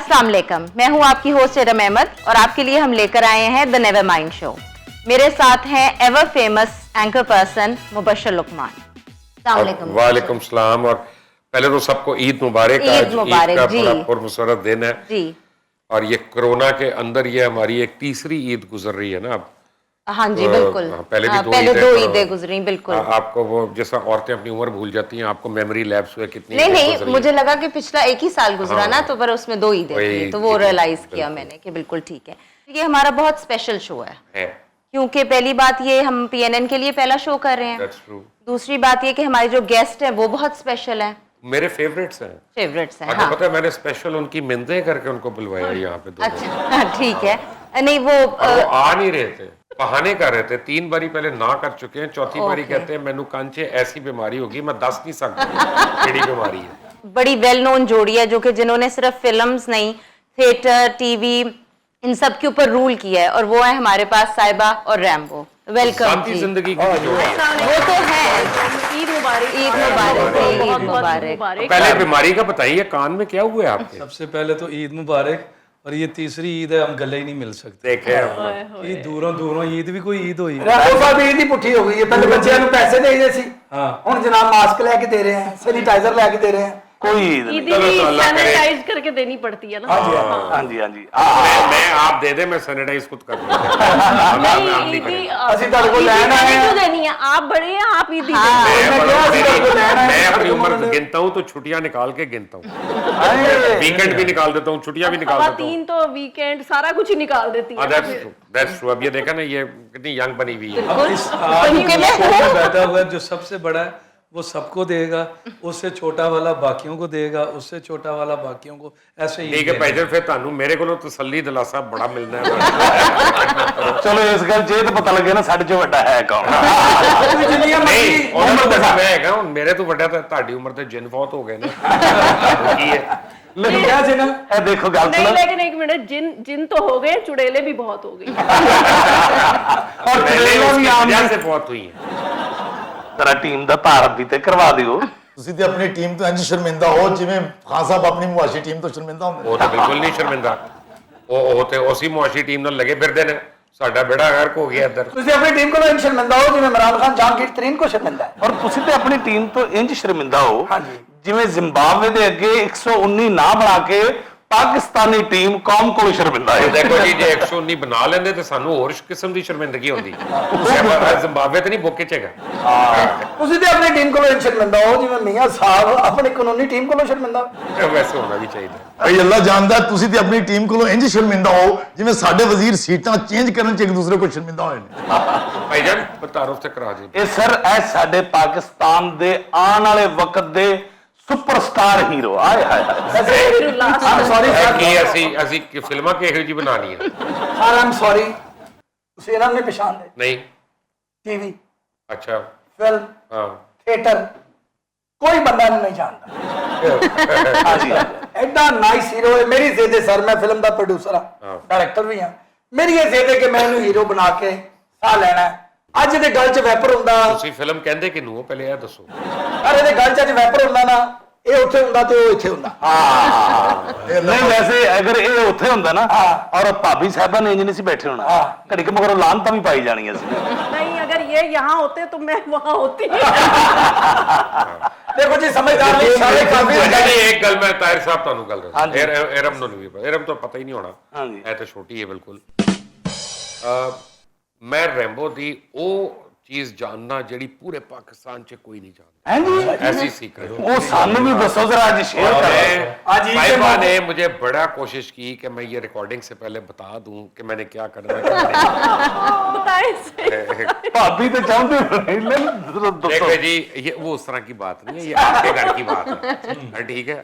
अस्सलाम वालेकुम, मैं हूं आपकी होस्ट इरम अहमद और आपके लिए हम लेकर आए हैं द नेवर माइंड शो। मेरे साथ हैं ever famous anchor person Mubashar Luqman. अस्सलाम वालेकुम। वालेकुम सलाम। और पहले तो सबको ईद मुबारक। ईद मुबारक का जी। बड़ा पुरमसरत दिन है जी और ये कोरोना के अंदर ये हमारी एक तीसरी ईद गुजर रही है ना अब। हाँ जी बिल्कुल। पहले भी पहले दो ईदें ईदें गुजरी बिल्कुल। आपको वो जैसा औरतें अपनी उम्र भूल जाती हैं, आपको मेमोरी लैप्स हुए कितनी नहीं ईदें नहीं, गुजरी मुझे लगा कि पिछला एक ही साल गुजरा ना, तो पर उसमें दो ईदें थी, तो वो रियलाइज किया मैंने कि बिल्कुल ठीक है। ये हमारा बहुत स्पेशल शो है क्योंकि पहली बात ये हम पीएनएन के लिए पहला शो कर रहे हैं। That's true. दूसरी बात ये कि हमारे जो गेस्ट हैं वो बहुत स्पेशल है, मेरे फेवरेट्स हैं। फेवरेट्स हैं। आपको हाँ पता है मैंने स्पेशल उनकी मिन्नतें करके उनको बुलवाया यहाँ पे दो। अच्छा ठीक है। नहीं वो और वो आ नहीं रहे थे, बहाने कर रहे थे। 3 बारी पहले ना कर चुके हैं, चौथी बारी कहते हैं मैनू कांचे ऐसी बीमारी होगी मैं दस नहीं सकता केड़ी बीमारी है। बड़ी वेल नोन जोड़ी है जो कि जिन्होंने सिर्फ फिल्म्स नहीं, थिएटर, टीवी, इन सब के ऊपर रूल किया है, और वो है हमारे पास साहिबा और रैम्बो। वेलकम साथी जी। जिंदगी की जोड़ी है। वो तो है। ईद मुबारक। ईद मुबारक, ईद मुबारक। पहले बीमारी का बताइए, कान में क्या हुआ है आपके? सबसे पहले तो ईद मुबारक, और ये तीसरी ईद है, हम गले ही नहीं मिल सकते। देखे ये दूरों दूरों ईद भी कोई ईद हुई। रैम्बो साहब ईद ही पुੱਠੀ ਹੋ ਗਈ ਹੈ। ਪਹਿਲੇ ਬੱਚਿਆਂ ਨੂੰ ਪੈਸੇ ਦੇਈਦੇ ਸੀ, हाँ ਹੁਣ ਜਨਾਬ ਮਾਸਕ ਲੈ ਕੇ ਦੇ ਰਹੇ हैं, सैनिटाइजर ਲੈ के दे रहे हैं। कोई ईद नहीं। ईदी भी सैनिटाइज करके देनी पड़ती है ना। हाँ जी हाँ जी। मैं आप दे दे, मैं सैनिटाइज खुद कर दूंगा। नहीं ईदी ਅਸੀਂ ਤੁਹਾਡੇ ਕੋਲ ਲੈਣ आए हैं। क्यों देनी है? आप बड़े हैं, आप ईदी हाँ। मैं अपनी उम्र गिनता हूँ तो छुट्टियां निकाल के गिनता हूँ, वीकेंड भी निकाल देता हूँ, छुट्टियां भी निकाल देता हूँ। तीन तो वीकेंड सारा कुछ ही निकाल देती है। That's true। अब ये देखा ना, ये कितनी यंग बनी हुई है। अब इस आज में बैठा हुआ है जो सबसे बड़ा है वो सबको देगा, उससे छोटा वाला बाकियों को देगा, उससे छोटा वाला बाकियों को, ऐसे ही। ठीक है भाईजान, फिर ਤੁਹਾਨੂੰ ਮੇਰੇ ਕੋਲੋਂ ਤਸੱਲੀ ਦਿਲਾਸਾ ਬੜਾ ਮਿਲਣਾ ਹੈ। चलो इस गल जे तो पता लगे ना साढ़े चो ਵੱਡਾ है कौन। ਜਿੰਨੀਆਂ ਨਹੀਂ ਮਰਜ਼ੀ ਉਮਰ ਦਾ ਮੈਂ ਹੈਗਾ, ਹੁਣ ਮੇਰੇ ਤੋਂ ਵੱਡਾ ਤਾਂ ਤੁਹਾਡੀ ਉਮਰ ਤੇ ਜਿੰਨ ਬਹੁਤ ਹੋ ਗਏ ਨੇ। ਕੀ ਹੈ ਮੈਨੂੰ ਕਿਹਾ ਸੀ ਨਾ, ए देखो गल नहीं सुनो, लेकिन एक मिनट, जिन जिन तो हो गए, चुड़ैले भी बहुत हो गई। और पहले चुड़ैलों भी उसकी आम वजह से बहुत हुई है। तेरा टीम ਦਾ ਤਾਰਫ ਵੀ ਤੇ ਕਰਵਾ ਦਿਓ। ਤੁਸੀਂ ਤੇ ਆਪਣੀ ਟੀਮ ਤੋਂ ਇੰਜ ਸ਼ਰਮਿੰਦਾ ਹੋ ਜਿਵੇਂ ਖਾਨ ਸਾਹਿਬ ਆਪਣੀ ਮੁਆਸ਼ੀ ਟੀਮ ਤੋਂ ਸ਼ਰਮਿੰਦਾ ਹੁੰਦੇ। ਉਹ ਤਾਂ ਬਿਲਕੁਲ ਨਹੀਂ ਸ਼ਰਮਿੰਦਾ, ਉਹ ਤੇ ਉਸੇ ਮੁਆਸ਼ੀ ਟੀਮ ਨਾਲ ਲੱਗੇ ਫਿਰਦੇ ਨੇ। ਸਾਡਾ ਬੇੜਾ ਗਰਕ ਹੋ ਗਿਆ ਇੱਧਰ। ਤੁਸੀਂ ਆਪਣੀ ਟੀਮ ਕੋਲੋਂ ਇੰਜ ਸ਼ਰਮਿੰਦਾ ਹੋ ਜਿਵੇਂ ਇਮਰਾਨ ਖਾਨ ਜਹਾਂਗੀਰ ਤਰੀਨ ਕੋ ਸ਼ਰਮਿੰਦਾ ਹੈ। ਔਰ ਤੁਸੀਂ ਤੇ ਆਪਣੀ ਟੀਮ ਤੋਂ ਇੰਜ ਸ਼ਰਮਿੰਦਾ ਹੋ ਹਾਂਜੀ। ਜਿਵੇਂ ਜ਼ਿੰਬਾਬਵੇ ਦੇ ਅੱਗੇ 119 ਨਾ ਬਣਾ ਕੇ ਪਾਕਿਸਤਾਨੀ ਟੀਮ ਕੌਮ ਕੋਲ ਸ਼ਰਮਿੰਦਾ ਹੈ। ਦੇਖੋ ਜੀ, ਜੇ 119 ਬਣਾ ਲੈਂਦੇ ਤੇ ਸਾਨੂੰ ਹੋਰ ਕਿਸਮ ਦੀ ਸ਼ਰਮਿੰਦਗੀ ਹੁੰਦੀ। ਜ਼ਿੰਬਾਬਵੇ ਤੇ ਨਹੀਂ ਬੋਕੇ ਚ ਹੈਗਾ। ਤੁਸੀਂ ਤੇ ਆਪਣੀ ਟੀਮ ਕੋਲੋਂ ਇੰਜ ਸ਼ਰਮਿੰਦਾ ਹੋ ਜਿਵੇਂ ਮੀਆਂ ਸਾਹਿਬ ਆਪਣੀ ਕਾਨੂੰਨੀ ਟੀਮ ਕੋਲੋਂ ਸ਼ਰਮਿੰਦਾ ਹੋ। ਵੈਸੇ ਹੋਣਾ ਵੀ ਚਾਹੀਦਾ। ਭਈ ਅੱਲਾ ਜਾਣਦਾ ਤੁਸੀਂ ਤੇ ਆਪਣੀ ਟੀਮ ਕੋਲੋਂ ਇੰਜ ਸ਼ਰਮਿੰਦਾ ਹੋ ਜਿਵੇਂ ਸਾਡੇ ਵਜ਼ੀਰ ਸੀਟਾਂ ਚੇਂਜ ਕਰਨ ਚ ਇੱਕ ਦੂਸਰੇ ਕੋਲ ਸ਼ਰਮਿੰਦਾ ਹੋਏ ਨੇ। ਭਾਈਜਾਨ ਤਾਰਫ ਤੇ ਕਰਾ ਜੀ। ਇਹ ਸਰ ਇਹ ਸਾਡੇ ਪਾਕਿਸਤਾਨ ਦੇ ਆਉਣ ਵਾਲੇ ਵਕਤ ਦੇ ਸੁਪਰਸਟਾਰ ਹੀਰੋ। ਆਏ ਹਾਏ ਆਮ ਸੌਰੀ ਕੀ ਅਸੀਂ ਫਿਲਮਾਂ ਕਿਹੋ ਜਿਹੀ ਬਣਾਉਣੀ ਹੈ? ਸਰ ਆਮ ਸੌਰੀ, ਤੁਸੀਂ ਇਹਨਾਂ ਨੂੰ ਪਛਾਣਦੇ? ਨਹੀਂ। ਟੀਵੀ, ਅੱਛਾ। ਫਿਲਮ, ਹਾਂ ਥੀਏਟਰ, ਕੋਈ ਬੰਦਾ ਇਹਨੂੰ ਨਹੀਂ ਜਾਣਦਾ। ਹਾਂਜੀ ਐਡਾ ਨਾਈਸ ਹੀਰੋ ਹੈ। ਮੇਰੀ ਜ਼ਿੱਦ ਸਰ, ਮੈਂ ਫਿਲਮ ਦਾ ਪ੍ਰੋਡਿਊਸਰ ਹਾਂ, ਡਾਇਰੈਕਟਰ ਵੀ ਹਾਂ। ਮੇਰੀ ਇਹ ਜ਼ਿੱਦ ਹੈ ਕਿ ਮੈਂ ਇਹਨੂੰ ਹੀਰੋ ਬਣਾ ਕੇ ਸਾਹ ਲੈਣਾ ਹੈ। ਅੱਜ ਦੇ ਗੱਲ 'ਚ ਵੈਪਰ ਹੁੰਦਾ, ਤੁਸੀਂ ਫਿਲਮ ਕਹਿੰਦੇ ਕਿਨੂੰ ਹੋ ਪਹਿਲੇ ਇਹ ਦੱਸੋ। ਪਰ ਇਹਦੇ ਗੱਲ 'ਚ ਅੱਜ ਵੈਪਰ ਹੁੰਦਾ ਨਾ, ਇਹ ਉੱਥੇ ਹੁੰਦਾ ਤੇ ਉਹ ਇੱਥੇ ਹੁੰਦਾ। ਨਹੀਂ ਵੈਸੇ ਅਗਰ ਇਹ ਉੱਥੇ ਹੁੰਦਾ ਨਾ ਔਰ ਭਾਬੀ ਸਾਹਿਬਾਂ ਨੇ ਇੰਜ ਨਹੀਂ ਸੀ ਬੈਠੇ ਹੋਣਾ, ਘੜੀ ਕੇ ਮਗਰੋਂ ਲਾਹਨਤਾਂ ਵੀ ਪਾਈ ਜਾਣੀਆਂ ਸੀ। नहीं, अगर ये यहाँ होते तो मैं वहाँ होती। ਦੇਖੋ ਜੀ, ਸਮਝਦਾਰ ਨਹੀਂ ਸਾਰੇ ਕਾਫੀ ਅੱਛਾ ਜੀ, ਇੱਕ ਗੱਲ ਮੈਂ ਤਾਹਿਰ ਸਾਹਿਬ ਤੁਹਾਨੂੰ ਗੱਲ ਦੱਸਾਂ। ਹਾਂਜੀ। ਇਰਮ ਨੂੰ ਨਹੀਂ ਪਤਾ, ਇਰਮ ਤੋਂ ਪਤਾ ਹੀ ਨਹੀਂ ਹੋਣਾ। ਹਾਂਜੀ। ਇਹ ਤਾਂ ਛੋਟੀ ਹੈ ਬਿਲਕੁਲ। ਮੈਂ ਰੈਂਬੋ ਦੀ ਉਹ ਚੀਜ਼ ਜਾਣਨਾ ਜਿਹੜੀ ਪੂਰੇ ਪਾਕਿਸਤਾਨ 'ਚ ਕੋਈ ਨਹੀਂ ਜਾਣਦਾ। ਹਾਂਜੀ ਐਸੀ ਸੀਕ੍रेट ਉਹ ਸਾਨੂੰ ਵੀ ਦੱਸੋ जरा आज शेयर करो। आज ही के साहिबा मौके- ने मुझे बड़ा कोशिश की कि मैं ये रिकॉर्डिंग से पहले बता दूं कि मैंने क्या करना है, क्या नहीं। बताए से। भाभी तो चाहते नहीं देखो दोस्तों जी, ये वो उस तरह की बात नहीं है, ये आपके घर की बात है। ठीक है।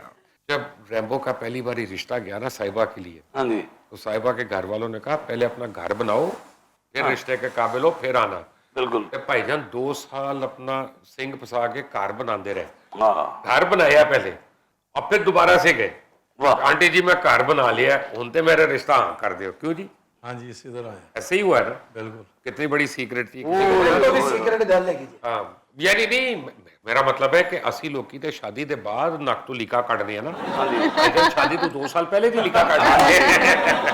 जब रैम्बो का पहली बार रिश्ता गया ना साहिबा के लिए, हाँ जी तो साहिबा के घर वालों ने कहा पहले अपना घर बनाओ, फिर रिश्ते के काबिल हो, फिर आना। बिल्कुल ਤੇ ਭਾਈਜਾਨ 2 ਸਾਲ अपना सिंह फंसा के घर बनाते रहे। हाँ घर बनाया पहले और फिर दोबारा से गए, वाह आंटी जी मैं घर बना लिया, हुन ते मेरा रिश्ता हाँ कर दो। क्यों जी? हाँ जी इसी तरह है ऐसे ही हुआ है ना। बिल्कुल। कितनी बड़ी सीक्रेट थी। सीक्रेट गल है जी। हाँ यानी नहीं, ਮੇਰਾ ਮਤਲਬ ਹੈ ਕਿ ਅਸੀਂ ਲੋਕੀ ਤੇ ਸ਼ਾਦੀ ਦੇ ਬਾਅਦ ਨੱਕ ਤੋਂ ਲੀਕਾ ਕੱਢਦੇ ਆ ਨਾ ਹਾਂਜੀ ਸ਼ਾਦੀ ਤੋਂ 2 ਸਾਲ ਪਹਿਲੇ ਦੀ ਲੀਕਾ ਕੱਢਦੇ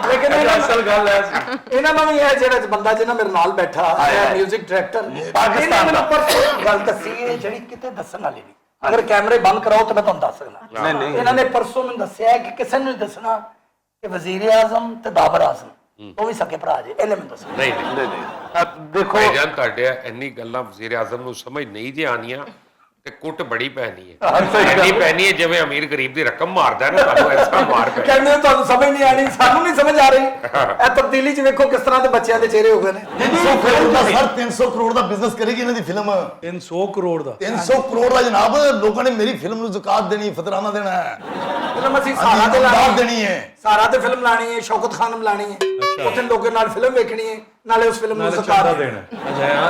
ਲੇਕਿਨ ਅਸਲ ਗੱਲ ਹੈ ਸੀ ਇਹਨਾਂ ਨੂੰ ਵੀ ਇਹ ਜਿਹੜਾ ਬੰਦਾ ਜਿਹਨਾਂ ਮੇਰੇ ਨਾਲ ਬੈਠਾ ਹੈ ਮਿਊਜ਼ਿਕ ਡਾਇਰੈਕਟਰ ਪਾਕਿਸਤਾਨ ਦਾ ਪਰਸੋਂ ਗੱਲ ਦੱਸੀ ਹੈ ਜਿਹੜੀ ਕਿਤੇ ਦੱਸਣ ਵਾਲੀ ਨਹੀਂ ਅਗਰ ਕੈਮਰੇ ਬੰਦ ਕਰਾਓ ਤਾਂ ਮੈਂ ਤੁਹਾਨੂੰ ਦੱਸ ਸਕਦਾ ਨਹੀਂ ਇਹਨਾਂ ਨੇ ਪਰਸੋਂ ਮੈਨੂੰ ਦੱਸਿਆ ਕਿ ਕਿਸੇ ਨੂੰ ਦੱਸਣਾ ਕਿ ਵਜ਼ੀਰ ਆਜ਼ਮ ਤੇ ਬਾਬਰ ਆਜ਼ਮ ਉਹ ਵੀ ਸਕੇ ਭਰਾ ਜੇ ਇਹਨੇ ਮੈਨੂੰ ਦੱਸਿਆ ਨਹੀਂ ਦੇਖੋ ਭਾਈਜਾਨ ਤੁਹਾਡੇ ਇੰਨੀ ਗੱਲਾਂ ਵਜ਼ੀਰ ਆਜ਼ਮ ਨੂੰ ਸਮਝ ਨਹੀਂ ਜੇ ਆਣੀਆਂ ਤੇ ਕੁੱਟ ਬੜੀ ਪੈਣੀ ਹੈ ਇੰਨੀ ਪੈਣੀ ਹੈ ਜਿਵੇਂ ਅਮੀਰ ਗਰੀਬ ਦੀ ਰਕਮ ਮਾਰਦਾ ਨਾ ਤੁਹਾਨੂੰ ਐਸਾ ਮਾਰ ਪੈ ਕਹਿੰਦੇ ਤੁਹਾਨੂੰ ਸਮਝ ਨਹੀਂ ਆਣੀ ਸਾਨੂੰ ਨਹੀਂ ਸਮਝ ਆ ਰਹੀ ਇਹ ਤਬਦੀਲੀ 'ਚ ਵੇਖੋ ਕਿਸ ਤਰ੍ਹਾਂ ਦੇ ਬੱਚਿਆਂ ਦੇ ਚਿਹਰੇ ਹੋ ਗਏ ਨੇ 300 ਕਰੋੜ ਦਾ ਸਰ 300 ਕਰੋੜ ਦਾ ਬਿਜ਼ਨਸ ਕਰੇਗੀ ਇਹਨਾਂ ਦੀ ਫਿਲਮ 300 ਕਰੋੜ ਦਾ 300 ਕਰੋੜ ਦਾ ਜਨਾਬ ਲੋਕਾਂ ਨੇ ਮੇਰੀ ਫਿਲਮ ਨੂੰ ਜ਼ਕਾਤ ਦੇਣੀ ਫਤਰਾਨਾ ਦੇਣਾ ਹੈ ਫਿਲਮ ਅਸੀਂ ਸਾਰਾ ਤੇ ਦਾਦ ਦੇਣੀ ਹੈ ਸਾਰਾ ਤੇ ਫਿਲਮ ਲਾਣੀ ਹੈ ਸ਼ੌਕਤ ਖਾਨ ਲਾਣੀ ਹੈ ਉੱਥੇ ਲੋਕਾਂ ਨਾਲ ਫਿਲਮ ਵੇਖਣੀ ਹੈ ਨਾਲੇ उस फिल्म में चंदा देना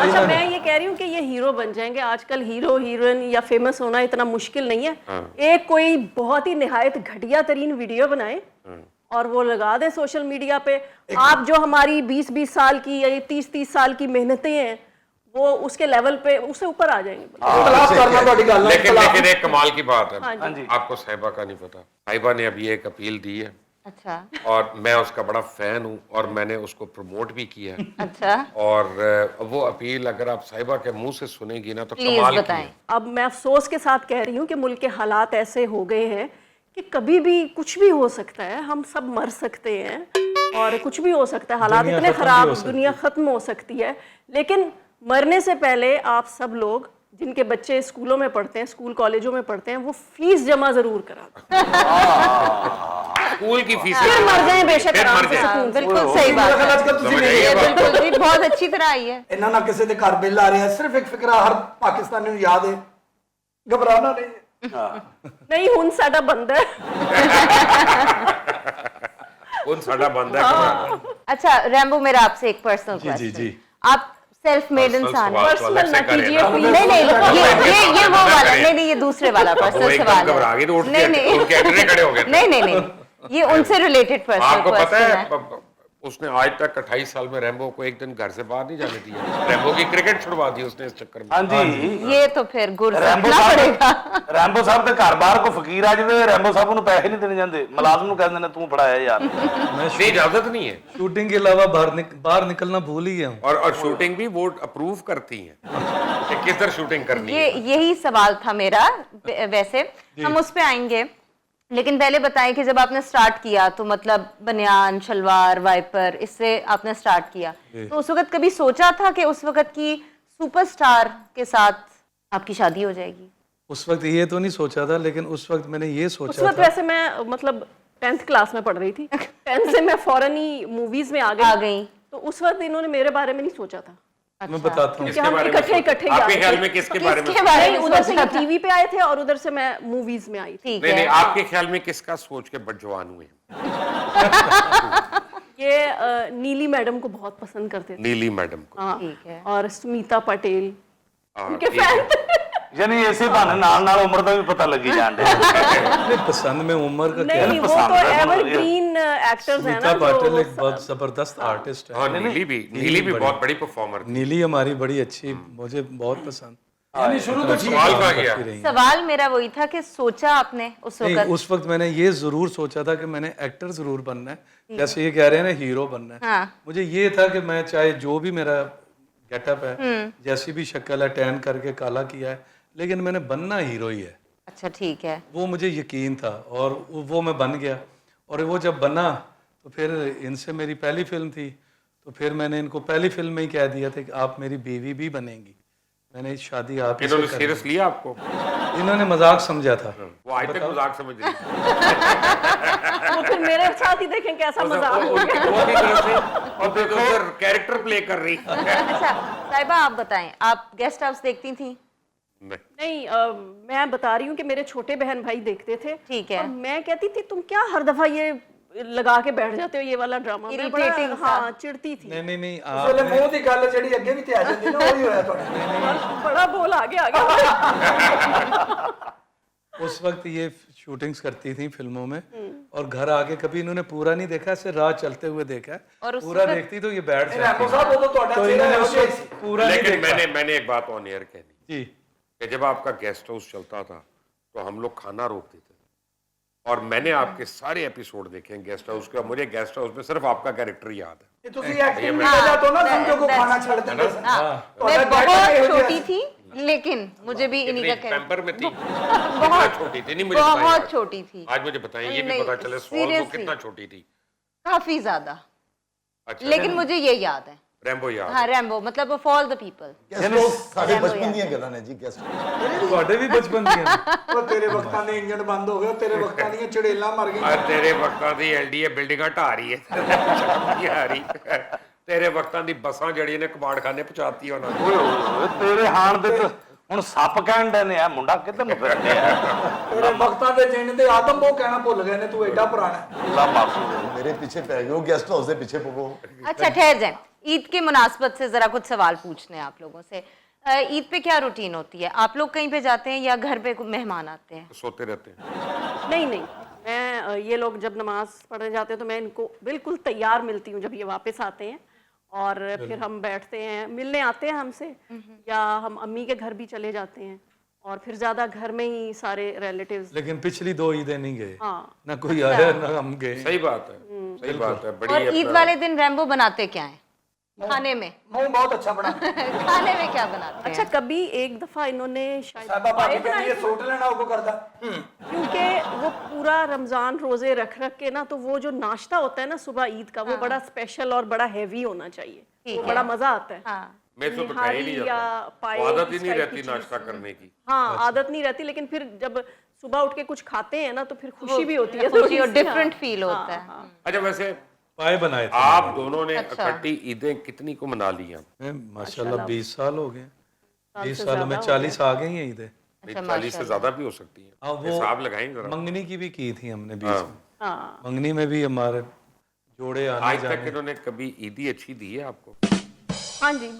अच्छा मैं ये कह रही हूँ कि ये हीरो बन जाएंगे आजकल हीरो हीरोइन या फेमस होना इतना मुश्किल नहीं है एक कोई बहुत ही निहायत घटिया तरीन वीडियो बनाए और वो लगा दे सोशल मीडिया पे आप जो हमारी 20-20 साल की या 30-30 साल की मेहनतें हैं वो उसके लेवल पे उससे ऊपर आ जाएंगे लेकिन एक कमाल की बात है हाँ आपको साहिबा का नहीं पता साहिबा ने अभी एक अपील दी है अच्छा और मैं उसका बड़ा फैन हूँ और मैंने उसको प्रमोट भी किया है अच्छा और वो अपील अगर आप साहिबा के मुंह से सुनेगी ना तो प्लीज कमाल की बताएं। है। अब मैं अफसोस के साथ कह रही हूँ कि मुल्क के हालात ऐसे हो गए हैं कि कभी भी कुछ भी हो सकता है हम सब मर सकते हैं और कुछ भी हो सकता है हालात इतने खराब दुनिया खत्म हो सकती है लेकिन मरने से पहले आप सब लोग जिनके बच्चे स्कूलों में पढ़ते हैं स्कूल कॉलेजों में पढ़ते हैं वो फीस जमा जरूर करा स्कूल की फीस फिर मर जाए बेशक आराम से सुकून से। बिल्कुल सही बात है समझ रही ये है बात बिल्कुल भी बहुत अच्छी तरह आई है ਇਹਨਾਂ ਨਾਲ ਕਿਸੇ ਦੇ ਘਰ ਬਿੱਲ ਆ ਰਿਹਾ ਸਿਰਫ ਇੱਕ ਫਿਕਰਾ ਹਰ ਪਾਕਿਸਤਾਨੀ ਨੂੰ ਯਾਦ ਹੈ ਘਬਰਾਉਣਾ ਨਹੀਂ नहीं हुन साडा बंद है उन साडा बंद है अच्छा रैम्बो मेरा आपसे एक पर्सनल जी, क्वेश्चन जी। आप सेल्फ मेड इंसान हैं। पर्सनल ना कीजिए नहीं नहीं ये वो वाला नहीं ये दूसरे वाला पर्सनल सवाल है घबरा गई तो उठ नहीं के नहीं उनके एंट्री खड़े हो गए थे। नहीं ये उनसे रिलेटेड पर्सनल आपको पता क्वेश्चन है है उसने आज तक 28 साल में रैम्बो को एक दिन घर से बाहर नहीं जाने दिया रैम्बो की क्रिकेट छुड़वा दी उसने इस चक्कर में हाँ जी ये तो फिर गुर रैम्बो सीखना साहब पड़ेगा रैम्बो साहब ਦੇ ਘਰ ਬਾਹਰ ਕੋ ਫਕੀਰ ਆ ਜਾਵੇ रैम्बो साहब ਨੂੰ ਪੈਸੇ ਨਹੀਂ ਦੇਣੇ ਜਾਂਦੇ ਮੁਲਾਜ਼ਮ ਨੂੰ ਕਹਿੰਦੇ ਨੇ ਤੂੰ ਫੜਾਇਆ ਯਾਰ नहीं इजाजत नहीं है शूटिंग के अलावा बाहर निकलना भूल ही गया हूँ और शूटिंग भी वो अप्रूव करती हैं कि किधर शूटिंग करनी है यही सवाल था मेरा वैसे हम उस पे आएंगे लेकिन पहले बताएं कि जब आपने स्टार्ट किया तो मतलब बनियान शलवार वाइपर इससे आपने स्टार्ट किया तो उस वक्त कभी सोचा था कि उस वक्त की सुपरस्टार के साथ आपकी शादी हो जाएगी उस वक्त ये तो नहीं सोचा था लेकिन उस वक्त मैंने ये उस सोचा वक्त था वैसे मैं मतलब 10th क्लास में पढ़ रही थी 10th से मैं फौरन ही मूवीज में आ गई तो उस वक्त इन्होंने मेरे बारे में नहीं सोचा था मैं बताता हूँ क्योंकि हम इकट्ठे आपके ख्याल में किसके बारे में किसके बारे में उधर से सोचा था? टीवी पे आए थे और उधर से मैं मूवीज में आई थी ठीक नहीं है नहीं आपके ख्याल में किसका सोच के बदजवान हुए ये नीली मैडम को बहुत पसंद करते थे नीली मैडम को हाँ ठीक है और सुनीता पटेल हाँ, उनके ठीक है। फैन यानी ऐसे बहाने नाल नाल उम्र का भी पता लगी जान दे नहीं, पसंद में उम्र का क्या नहीं वो पसंद तो है, एवरग्रीन एक्टर्स हैं सुनीता ना पाटिल जो एक बहुत जबरदस्त आर्टिस्ट है हाँ नीली भी बहुत बड़ी परफॉर्मर थी नीली हमारी बड़ी अच्छी मुझे बहुत पसंद सवाल कहाँ गया सवाल मेरा वही था कि सोचा आपने उस नहीं वक्त उस वक्त मैंने ये जरूर सोचा था कि मैंने एक्टर जरूर बनना है जैसे ये कह रहे हैं ना हीरो बनना है हाँ मुझे ये था कि मैं चाहे जो भी मेरा गेटअप है जैसी भी शक्ल है टैन करके काला किया है लेकिन मैंने बनना हीरो ही है अच्छा ठीक है वो मुझे यकीन था और वो मैं बन गया और वो जब बना तो फिर इनसे मेरी पहली फिल्म थी तो फिर मैंने इनको पहली फिल्म में ही कह दिया था कि आप मेरी बीवी भी बनेंगी मैंने शादी आप ही से इन्होंने कर सीरियस लिया आपको ली। इन्होंने मजाक समझा था वो आज तक मजाक समझ रही वो फिर मेरे साथ ही देखें कैसा मजाक हो गया। वो भी तरफ से और देखो फिर कैरेक्टर प्ले कर रही अच्छा साहिबा आप बताएं आप गेस्ट हाउस देखती थी नहीं मैं बता रही हूँ कि मेरे छोटे बहन भाई देखते थे ठीक है। और मैं कहती थी तुम क्या हर दफा ये लगा के बैठ जाते हो ये वाला ड्रामा मैं बड़ा Irritating सा। हाँ चिढ़ती थी नहीं ਉਸ ਵੇਲੇ ਮੂੰਹ ਦੀ ਗੱਲ ਜਿਹੜੀ ਅੱਗੇ ਵੀ ਤੇ ਆ ਜਾਂਦੀ ਨਾ ਉਹੀ ਹੋਇਆ ਤੁਹਾਡੇ बड़ा बोल आगे आ गया उस वक्त ये शूटिंग्स करती थी फिल्मों में और घर आके कभी इन्होंने पूरा नहीं देखा ऐसे राह चलते हुए देखा है और उस पूरा वक्त- देखती तो ये बैठ ਰੈਂਬੋ जाती ਸਾਹਿਬ ਉਦੋਂ ਤੁਹਾਡਾ तो ਚਿਹਰਾ इन्होंने ਇਹੋ उस ਜਿਹਾ ਹੀ वक्त ਸੀ पूरा नहीं लेकिन देखा मैंने एक बात ऑन एयर कहनी जी कि जब आपका गेस्ट हाउस चलता था तो हम लोग खाना रोक देते थे, और मैंने आपके सारे एपिसोड देखे हैं गेस्ट हाउस के, और मुझे गेस्ट हाउस में सिर्फ आपका कैरेक्टर याद है। ये ਤੁਸੀਂ ਐਕਟਿੰਗ ਵੀ ਕਰ ਜਾतो ना समझो को खाना छोड़ देंगे मैं बहुत छोटी थी, लेकिन मुझे भी इन्हीं का पैम्पर में थी, बहुत कितना छोटी थी, नहीं मुझे बताइए बहुत आज। छोटी थी, आज मुझे बताएं, ये भी नहीं, पता चले सवाल को seriously। कितना छोटी थी। काफी ज्यादा, अच्छा, लेकिन मुझे ये याद है। रैम्बो याद हाँ, रैम्बो मतलब of all the people. Guest house ਸਾਡੇ ਬਚਪਨ ਦੀਆਂ ਗੱਲਾਂ ਨੇ ਜੀ ਗੈਸਟ ਤੁਹਾਡੇ ਵੀ ਬਚਪਨ ਦੀਆਂ ਨੇ। ਉਹ ਤੇਰੇ ਵਕਤਾਂ ਦੇ ਇੰਜਣ ਬੰਦ ਹੋ ਗਏ, ਤੇਰੇ ਵਕਤਾਂ ਦੀਆਂ ਚੜੇਲਾਂ ਮਰ ਗਈਆਂ। ਆ ਤੇਰੇ ਵਕਤਾਂ ਦੀ ਐਲਡੀਏ ਬਿਲਡਿੰਗਾਂ ਢਾ ਰਹੀ ਹੈ ਆ ਰਹੀ ਤੇਰੇ ਵਕਤਾਂ ਦੀ ਬੱਸਾਂ ਜਿਹੜੀਆਂ ਨੇ ਕਬਾੜਖਾਨੇ ਪਹੁੰਚਾਤੀ ਉਹਨਾਂ ਨੇ। ਓਏ ਹੋਏ ਤੇਰੇ ਹਾਣ ਦੇ ਤੇ ਹੁਣ ਸੱਪ ਕਹਿਣ ਦੇ ਨੇ ਆ ਮੁੰਡਾ ਕਿੱਧਰ ਨੂੰ ਫਿਰਦੇ ਆ ਤੇਰੇ ਵਕਤਾਂ ਦੇ ਜਿੰਨ ਦੇ ਆਦਮ ਉਹ ਕਹਿਣਾ ਭੁੱਲ ਗਏ ਨੇ, ਤੂੰ ਐਡਾ ਪੁਰਾਣਾ। ਅੱਲਾ ਮਾਫੀ ਦੇ ਮੇਰੇ ਪਿੱਛੇ ਪੈ ਗਏ ਹੋ ਗੈਸਟ ਹਾਊਸ ਦੇ ਪਿੱਛੇ ਪਵੋ। अच्छा ठहर जाए, ईद के मुनासबत से जरा कुछ सवाल पूछने हैं आप लोगों से। ईद पे क्या रूटीन होती है? आप लोग कहीं पे जाते हैं या घर पे मेहमान आते हैं? सोते रहते हैं। नहीं नहीं, मैं ये लोग जब नमाज पढ़ने जाते हैं तो मैं इनको बिल्कुल तैयार मिलती हूँ जब ये वापस आते हैं, और फिर हम बैठते हैं, मिलने आते हैं हमसे, या हम अम्मी के घर भी चले जाते हैं, और फिर ज्यादा घर में ही सारे रिलेटिव्स। लेकिन पिछली 2 ईदें नहीं गए, हाँ। ना कोई आया ना हम गए। सही बात है, सही बात है। बड़ी और ईद वाले दिन रैम्बो बनाते क्या है खाने में? ਮੂੰਹ ਬਹੁਤ ਅੱਛਾ ਬਣਾ। खाने में क्या बनाते अच्छा, हैं? कभी एक दफा इन्होंने शायद ਸਾਬਾ पाए ਭਾਜੀ बनाए ਕਹਿੰਦੀ ਇਹ थे, ਸੂਟ ਲੈਣਾ ਉਹ ਕੋ करदा। क्योंकि वो पूरा रमजान रोजे रख के ना, तो वो जो नाश्ता होता है ना सुबह ईद का, वो बड़ा स्पेशल और बड़ा हैवी होना चाहिए, वो बड़ा मजा आता है। हाँ, मेरे से तो खाया ही नहीं निहारी या जाता, पाए वो आदत ही इस नहीं टाइप रहती की नाश्ता चीज़। करने की। हाँ, आदत नहीं रहती, लेकिन फिर जब सुबह उठ के कुछ खाते हैं ना तो फिर खुशी भी होती है, खुशी थोड़ी और सी, डिफरेंट हाँ, फील हाँ, होता है। हाँ। अच्छा, वैसे पाए बनाए थे आप दोनों ने अच्छा। इकट्ठी ईदें कितनी को मना ली हैं? मैं माशाल्लाह 20 साल हो गए, 20 से साल में ज्यादा हो 40 आ गई हैं ईदें। नहीं, 40 से ज्यादा भी हो सकती है, हाँ, वो हिसाब लगाएं जरा। मंगनी की भी की थी हमने बीच में। हाँ, मंगनी में भी हमारे जोड़े आने आज तक जाने। इन्होंने कभी ईदी अच्छी दी है आपको? हाँ जी,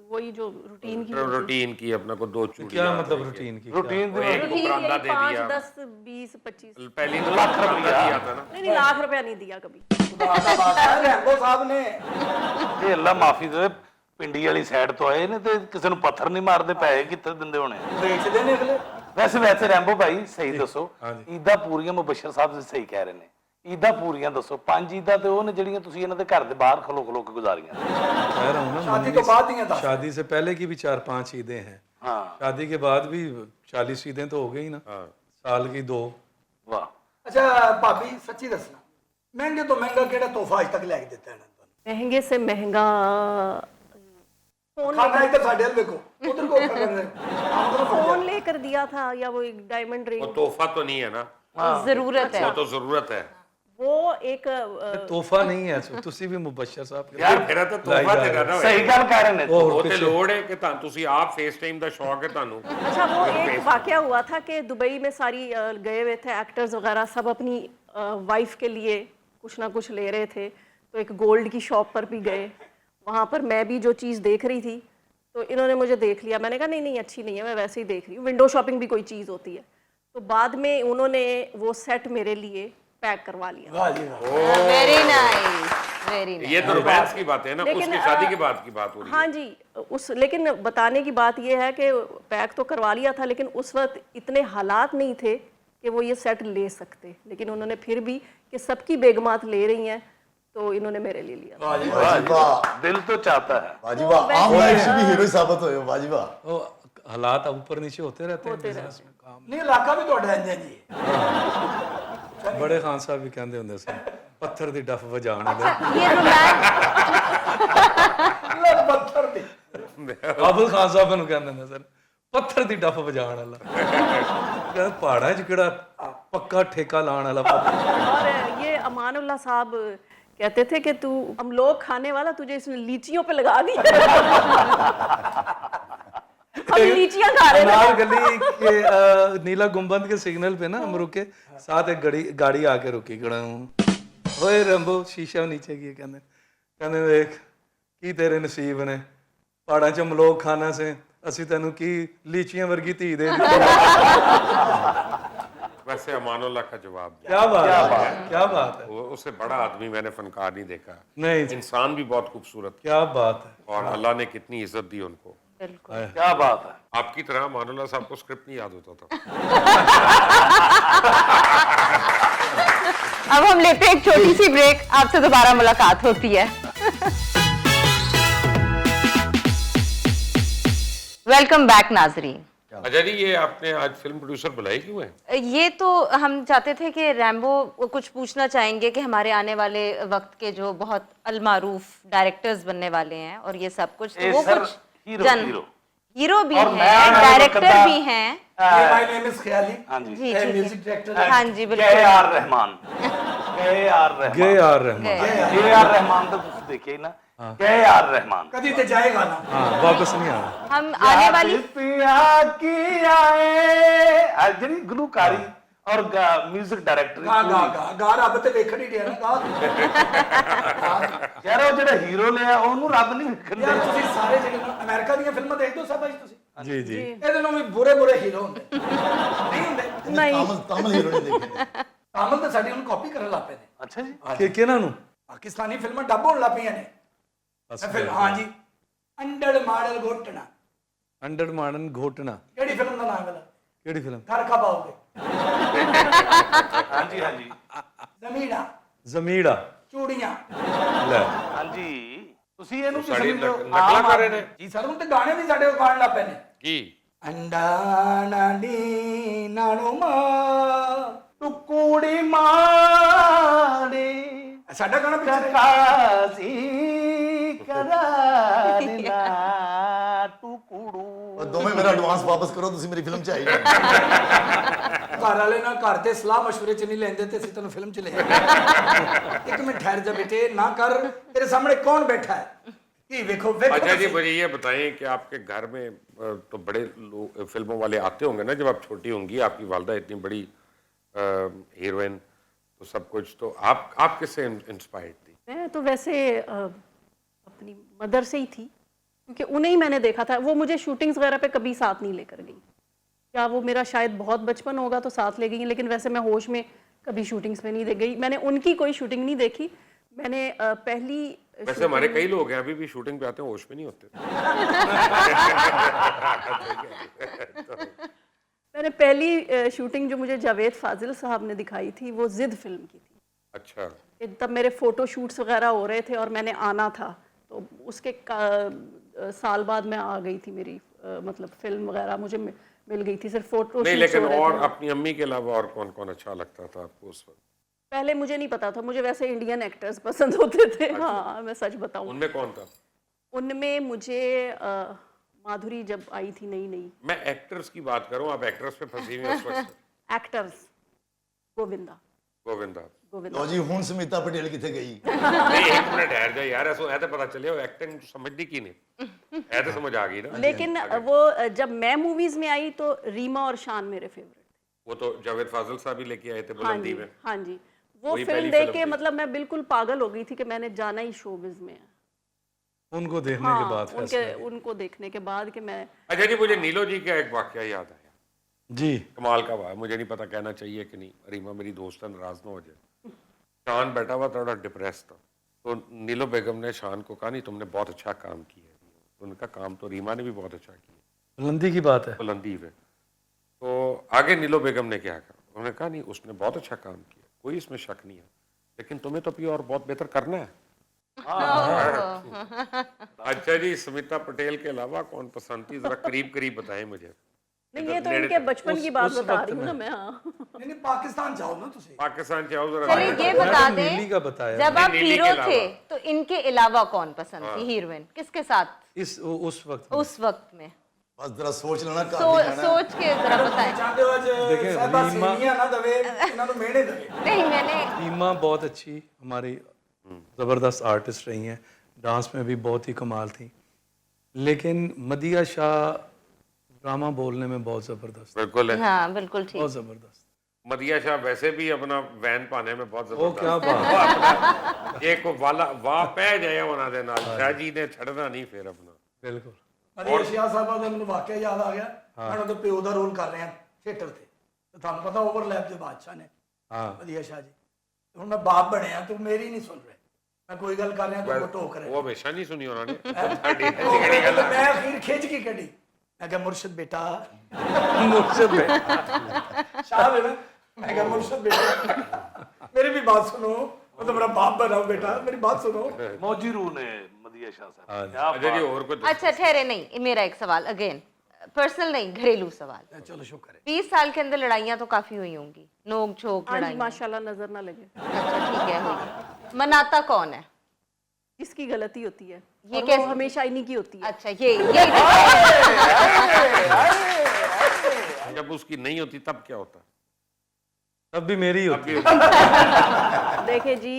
वही जो रूटीन की रूटीन की अपना को 2 चूड़ियां क्या मतलब रूटीन की? रूटीन वो एक को परांदा दे 5, दिया, 10, 20, 25, पहली तो लाख रुपया दिया था ना। नहीं लाख रुपया नहीं दिया कभी। ਖੁਦਾ ਦਾ ਵਾਸਤਾ ਰੈਂਬੋ ਸਾਹਿਬ ਨੇ। ਇਹ ਅੱਲਾ ਮਾਫੀ ਦੇ ਪਿੰਡੀ ਵਾਲੀ ਸਾਈਡ ਤੋਂ ਆਏ ਨੇ ਤੇ ਕਿਸੇ ਨੂੰ ਪੱਥਰ ਨਹੀਂ ਮਾਰਦੇ, ਪੈਸੇ ਕਿੱਥੇ ਦਿੰਦੇ ਹੋਣੇ। ਵੇਚਦੇ ਨੇ ਅਗਲੇ। ਵੈਸੇ ਰੈਂਬੋ ਭਾਈ ਸਹੀ ਦੱਸੋ, ਹਾਂਜੀ। ਈਦਾਂ ਪੂਰੀਆਂ ਮੁਬਸ਼ਰ ਸਾਹਿਬ ਸਹੀ ਕਹਿ ਰਹੇ ਨੇ, ਈਦਾਂ ਪੂਰੀਆਂ ਦੱਸੋ। 5 ਈਦਾਂ ਤੇ ਉਹ ਨੇ ਜਿਹੜੀਆਂ ਤੁਸੀਂ ਇਹਨਾਂ ਦੇ ਘਰ ਦੇ ਬਾਹਰ ਖਲੋ ਕੇ ਗੁਜ਼ਾਰੀਆਂ। कह रहा हूँ ना, शादी मंगनी तो बाद ही है दस। शादी से पहले की भी 4-5 ईदें हैं, ਹਾਂ शादी के बाद भी 40 ईदें तो हो गई ना, साल की 2। ਵਾਹ। ਅੱਛਾ ਭਾਬੀ ਸੱਚੀ ਦੱਸਣਾ, ਮਹਿੰਗੇ ਤੋਂ ਮਹਿੰਗਾ ਕਿਹੜਾ ਤੋਹਫਾ ਅੱਜ ਤੱਕ ਲੈ ਕੇ ਦਿੱਤਾ ਇਹਨਾਂ ਤੁਹਾਨੂੰ? महंगे से महंगा फोन ਖਾਣਾ ਇੱਧਰ ਸਾਡੇ ਵੱਲ ਵੇਖੋ, ਉਧਰ ਕੋ ਖਾ ਰਹੇ फोन लेकर दिया था, या वो एक डायमंड वो रिंग, तोहफा तो नहीं है ना, जरूरत है। वो तो जरूरत है। वो एक ਤੋਹਫਾ ਨਹੀਂ ਹੈ ਸੋ ਤੁਸੀਂ ਵੀ ਮੁਬਸ਼ਰ ਸਾਹਿਬ यार मेरा तो तोहफा तेरा ना ਸਹੀ ਗੱਲ ਕਹਿ ਰਹੇ ਨੇ। वो ते लोड है कि ਤੁਸੀਂ ਆਪ ਫੇਸ ਟਾਈਮ ਦਾ ਸ਼ੌਕ ਹੈ ਤੁਹਾਨੂੰ। अच्छा, वो एक वाकया हुआ था कि दुबई में सारी गए हुए थे एक्टर्स वगैरह, सब अपनी वाइफ के लिए कुछ ना कुछ ले रहे थे, तो एक गोल्ड की शॉप पर भी गए, वहाँ पर मैं भी जो चीज़ देख रही थी तो इन्होंने मुझे देख लिया, मैंने कहा नहीं नहीं अच्छी नहीं है, मैं वैसे ही देख रही हूँ, विंडो शॉपिंग भी कोई चीज़ होती है, तो बाद में उन्होंने वो सेट मेरे लिए पैक करवा लिया। ਵਾਹ ਜੀ ਵਾਹ। Very nice, very nice. ये तो रोमांस की बात है ना, लेकिन, उसकी शादी के बाद की बात हो रही है। हाँ जी, लेकिन बताने की बात यह है कि पैक तो करवा लिया था, लेकिन उस वक्त इतने हालात नहीं थे कि वो ये सेट ले सकते, लेकिन उन्होंने फिर भी कि सबकी बेगमात ले रही हैं तो इन्होंने मेरे लिए लिया। ਵਾਹ ਜੀ ਵਾਹ ਜੀ ਵਾਹ, ਦਿਲ ਤੋਂ ਚਾਹਤਾ है। ਵਾਹ ਜੀ ਵਾਹ, ਆਮ लाइफ से भी हीरो साबित हुए हो, वाह जी वाह। वो हालात ऊपर नीचे होते रहते हैं बिजनेस में, काम। ਨਹੀਂ ਇਲਾਕਾ ਵੀ ਤੁਹਾਡਾ ਇੰਜ ਹੈ ਜੀ। बड़े खान साहब भी कहते होंगे सन पत्थर दी डफ वजाण वाले। ये रोमांस, ਲੈ ਪੱਥਰ ਤੇ। ਕਾਬਲ ਖਾਨ ਸਾਹਿਬ ਨੂੰ ਕਹਿੰਦੇ ਨੇ ਸਰ ਪੱਥਰ ਦੀ ਡੱਫ ਵਜਾਉਣ ਵਾਲਾ। ਕਹਿੰਦਾ ਪਹਾੜਾਂ 'ਚ ਕਿਹੜਾ ਪੱਕਾ ਠੇਕਾ ਲਾਉਣ ਵਾਲਾ ਪੱਥਰ। और ये अमानुल्लाह साहब कहते थे कि तू हम लोग खाने वाला, तुझे इसमें लीचियों पे लगा दी। हम लीचियां खा रहे थे। अनार गली के नीला गुंबद के सिग्नल पे ना हम रुके, साथ एक गाड़ी आके रुकी, ओए रंबो शीशा नीचे की कहने देख की तेरे नसीब ने, पहाड़ां 'ਚ ਮਲੋਕ ਖਾਣਾ ਸੇ ਅਸੀਂ ਤੈਨੂੰ ਕੀ ਲੀਚੀਆਂ ਵਰਗੀ ਧੀ ਦੇ ਦਿੱਤੀ। वैसे अमानुल्लाह का जवाब दिया। क्या बात है, क्या बात है। वो उससे बड़ा आदमी मैंने फनकार नहीं देखा, नहीं इंसान भी बहुत खूबसूरत क्या बात है। और अल्लाह ने कितनी इज्जत दी उनको। बिल्कुल। क्या बात है। आपकी तरह मानुल्लाह साहब को स्क्रिप्ट नहीं याद होता था। अब हम लेते हैं एक छोटी सी ब्रेक, आपसे दोबारा मुलाकात होती है। वेलकम बैक नाजरीन। अच्छा जी, ये आपने आज फिल्म प्रोड्यूसर बुलाई क्यों है? ये तो हम चाहते थे कि रैम्बो कुछ पूछना चाहेंगे कि हमारे आने वाले वक्त के जो बहुत अलमारूफ डायरेक्टर्स बनने वाले हैं और ये सब कुछ, तो वो सर, कुछ हीरो हीरो भी और हैं, नया डायरेक्टर बंदा- भी हैं। माय नेम इज ख्याली, हाँ जी। जी जी म्यूजिक जी। डायरेक्टर। हाँ जी बिल्कुल। KR. Rahman. KR. Rahman. KR. Rahman. KR. Rahman तो तुम देखिए ना। के.आर. रहमान। कभी तो जाएगा ना। हाँ, वापस नहीं आ रहा। हम आने वाली पिया की आए जरी गुलकारी और म्यूजिक डायरेक्टर गा गा गा गा रब ते वेखण ही दिया ना गा। ਯਾਰ ਉਹ ਜਿਹੜਾ ਹੀਰੋ ਲਿਆ ਉਹਨੂੰ ਰੱਬ ਨਹੀਂ ਵੇਖਣ ਯਾਰ ਦੇ। ਤੁਸੀਂ ਸਾਰੇ ਜਿਹੜੇ ਅਮਰੀਕਾ ਦੀਆਂ ਫਿਲਮਾਂ ਦੇਖਦੇ ਹੋ ਸਭ ਤੁਸੀਂ, जी जी। ਇਹਦੇ ਨਾਲ ਵੀ ਬੁਰੇ ਹੀਰੋ ਹੁੰਦੇ ਨਹੀਂ ਹੁੰਦੇ। ਤਾਮਿਲ ਤਾਮਿਲ ਹੀਰੋ ਨੇ ਦੇਖੇ ਕਾਮਲ ਤਾਂ ਸਾਡੀ ਹੁਣ ਕਾਪੀ ਕਰਨ ਲੱਗ ਪਏ ਨੇ। ਅੱਛਾ ਜੀ। ਕਿਹਨਾਂ ਨੂੰ? ਪਾਕਿਸਤਾਨੀ ਫਿਲਮਾਂ ਡੱਬ ਹੋਣ ਲੱਗ ਪਈਆਂ ਨੇ। ਇਹ ਫਿਲਮ ਹਾਂ ਜੀ, ਅੰਡੜ ਮਾਡਲ ਘੋਟਣਾ। ਅੰਡੜ ਮਾਡਨ ਘੋਟਣਾ ਕਿਹੜੀ ਫਿਲਮ ਦਾ ਨਾਮ ਹੈ? ਕਿਹੜੀ ਫਿਲਮ? ਘਰ ਖਾਬਾਓਗੇ। ਹਾਂਜੀ ਹਾਂਜੀ ਜ਼ਮੀੜਾ, ਜ਼ਮੀੜਾ। ਚੂੜੀਆਂ। ਲੈ ਹਾਂਜੀ ਤੁਸੀਂ ਇਹਨੂੰ ਕੀ ਸਾਡੀ ਸਮਝਦੇ ਹੋ? ਨਕਲਾਂ ਕਰ ਰਹੇ ਨੇ ਜੀ ਸਰ, ਹੁਣ ਤੇ ਗਾਣੇ ਵੀ ਸਾਡੇ ਕੋਲ ਗਾਣ ਲੱਗ ਪਏ ਨੇ। ਕੀ? ਅੰਡਾ ਨਾਨੀ ਨਾਨੋ ਮਾਂ ਟੁਕੂੜੀ ਮਾੜੇ ਸਾਡਾ ਗਾਣਾ ਪਿੱਛੇ ਕਾਜ਼ੀ ਕਰਾਨਾ ਟੁਕੜੂ। ਉਹ ਦੋਵੇਂ ਮੇਰਾ ਐਡਵਾਂਸ ਵਾਪਸ ਕਰੋ, ਤੁਸੀਂ ਮੇਰੀ ਫਿਲਮ 'ਚ ਆਈ ਨਹੀਂ। ਘਰ ਵਾਲੇ ਨਾਲ ਘਰ ਦੇ ਸਲਾਹ ਮਸ਼ਵਰੇ ਚ ਨਹੀਂ ਲੈਂਦੇ ਤੇ ਅਸੀਂ ਤੈਨੂੰ ਫਿਲਮ ਚ ਲੈ ਜਾਂਦੇ। ਇੱਕ ਮਿੰਟ ਠਹਿਰ ਜਾ ਬੇਟੇ, ਨਾ ਕਰ, तेरे सामने कौन बैठा है ये देखो देखो। अच्छा जी, मुझे ये बताएं कि आपके घर में तो बड़े लोग फिल्मों वाले आते होंगे ना, जब आप छोटी होंगी, आपकी वालदा इतनी बड़ी हीरोइन तो सब कुछ, तो आप किससे इंस्पायर्ड थी? मैं तो वैसे अपनी मदर से ही थी, क्योंकि उन्हें ही मैंने देखा था। वो मुझे शूटिंग्स वगैरह पे कभी साथ नहीं लेकर गई। क्या वो मेरा शायद बहुत बचपन होगा तो साथ ले गई, लेकिन वैसे मैं होश में कभी शूटिंग्स में नहीं दे गई। मैंने उनकी कोई शूटिंग नहीं देखी। मैंने पहली वैसे हमारे कई लोग हैं अभी भी शूटिंग पे आते हैं, होश में नहीं होते। मैंने पहली शूटिंग जो मुझे जावेद फाजिल साहब ने दिखाई थी वो जिद फिल्म की थी। अच्छा। तब मेरे फ़ोटो शूट्स वगैरह हो रहे थे और मैंने आना था, तो उसके साल बाद मैं आ गई थी। मेरी मतलब फिल्म वगैरह मुझे मिल गई थी, सिर्फ फोटो नहीं, लेकिन और अपनी अम्मी के अलावा और कौन कौन अच्छा लगता था आपको उस वक्त? पहले मुझे नहीं पता था, मुझे वैसे इंडियन एक्टर्स पसंद होते थे। हाँ, मैं सच बताऊं, उनमें कौन था? उनमें मुझे माधुरी जब आई थी नई नई। मैं एक्टर्स की बात करूं, आप एक्ट्रेस पे फंसी हुई हैं उस वक्त। एक्टर्स गोविंदा गोविंदा। गोविंदा ਲੋ ਜੀ ਹੁਣ ਸਮੀਤਾ ਪਟੇਲ ਕਿੱਥੇ ਗਈ? नहीं, एक मिनट ठहर जा यार, ऐसा है तो पता चले एक्टिंग समझनी की नहीं है, तो समझ आ गई ना। लेकिन वो जब मैं मूवीज में आई तो रीमा और शान मेरे फेवरेट थे। वो तो जावेद फाजिल साहब ही लेके आए थे हाँ बुलंदी जी, में। हाँ जी। वो वही फिल्म पहली देख फिल्म के थी। मतलब मैं बिल्कुल पागल हो गई थी कि मैंने जाना ही शोबिज में है। उनको देखने के हाँ, बाद फैसला किया। उनको देखने के बाद कि मैं अच्छा जी, मुझे नीलो जी का एक वाकया याद आया, जी। कमाल का हुआ, मुझे नहीं पता कहना चाहिए कि नहीं, रीमा मेरी दोस्त है, नाराज ना हो जाए। शान बैठा हुआ थोड़ा डिप्रेस था, तो नीलो बेगम ने शान को कहा, नहीं तुमने बहुत अच्छा काम किया है। उनका काम तो रीमा ने भी बहुत अच्छा किया बुलंदी की बात है। बुलंदी में। तो आगे नीलो बेगम ने क्या कहा, उन्होंने कहा नहीं उसने बहुत अच्छा काम किया, कोई इसमें शक नहीं है, लेकिन तुम्हें तो अभी और बहुत बेहतर करना है। अच्छा जी, स्मिता पटेल के अलावा कौन पसंद थी, जरा करीब करीब बताएं मुझे। नहीं, ये तो इनके बचपन की बात बता रही हूँ ना मैं। हाँ, नहीं पाकिस्तान जाओ ना तुसी। पाकिस्तान से आओ जरा। चलिए ये बता नीली का दें, बताया। जब आप नीली के हीरो अलावा। थे तो इनके अलावा कौन पसंद थी हीरोइन, किसके साथ उस वक्त में। उस वक्त में? ਬਸ ਜਰਾ ਸੋਚ ਲੈਣਾ ਘਰ ਨਹੀਂ ਜਾਣਾ। सोच के जरा बताएं। ਚਾਹੁੰਦੇ ਹੋ ਅੱਜ देखिए, ਸਾਹਿਬਾ रीमा- ਸੀਨੀਆਂ ਨਾ ਦਵੇ, ਇਹਨਾਂ ਨੂੰ ਮਿਹਣੇ ਦੇਵੇ। नहीं मैंने रीमा बहुत अच्छी हमारी ज़बरदस्त आर्टिस्ट रही हैं, डांस में भी बहुत ही कमाल थी, लेकिन मदिया शाह ड्रामा बोलने में बहुत ज़बरदस्त, बिल्कुल है। हाँ बिल्कुल ठीक। बहुत ज़बरदस्त। मदिया शाह वैसे भी अपना वैन पाने में बहुत वो क्या जबरदस्त बात। एक वाला वाह पै जाए ਉਹਨਾਂ ਦੇ ਨਾਲ शाह जी ने छड़ना नहीं फिर अपना। बिल्कुल। ਅਰੇ ਸ਼ਿਆ ਸਾਹਿਬਾ ਦਾ ਮੈਨੂੰ ਵਾਕਿਆ ਯਾਦ ਆ ਗਿਆ, ਮੈਂ ਉਹਦੇ ਪਿਓ ਦਾ ਰੋਲ ਕਰ ਰਿਹਾ ਥੀਏਟਰ ਤੇ, ਤੇ ਤੁਹਾਨੂੰ ਪਤਾ ਓਵਰਲੈਪ ਦੇ ਬਾਦਸ਼ਾਹ ਨੇ हाँ ਵਧੀਆ ਸ਼ਾਹ ਜੀ, ਹੁਣ ਮੈਂ ਬਾਪ ਬਣਿਆ ਤੂੰ ਮੇਰੀ ਨਹੀਂ ਸੁਣ ਰਿਹਾ। ਮੈਂ ਕੋਈ ਗੱਲ ਕਰ ਰਿਹਾ ਤੂੰ ਟੋਕ ਰਿਹਾ वो हमेशा नहीं सुनी उन्होंने साडी ऐसी केड़ी गल है? मैं अखीर खिंच की कड़ी मैं कहा मुर्शिद बेटा मुझसे पे शाह है ना मैं कहा मुर्शिद बेटा मेरी भी बात सुनो मैं तो मेरा बाप बना हूं बेटा मेरी बात सुनो मौजी रूह ने मदिया शाह साहब क्या अच्छा जी और कुछ अच्छा ठहरे, नहीं मेरा एक सवाल अगेन पर्सनल नहीं, घरेलू सवाल। चलो शुक्र है 20 साल के अंदर लड़ाइयाँ तो काफी हुई होंगी, नोक झोंक आज लड़ाइयाँ। माशाल्लाह नजर ना लगे। अच्छा ठीक है, हुई। मनाता कौन है? जिसकी गलती होती है ये और कैसे- वो हमेशा इन्हीं की होती है। अच्छा ये जब उसकी नहीं होती तब क्या होता? तब भी मेरी होती है। देखिए जी,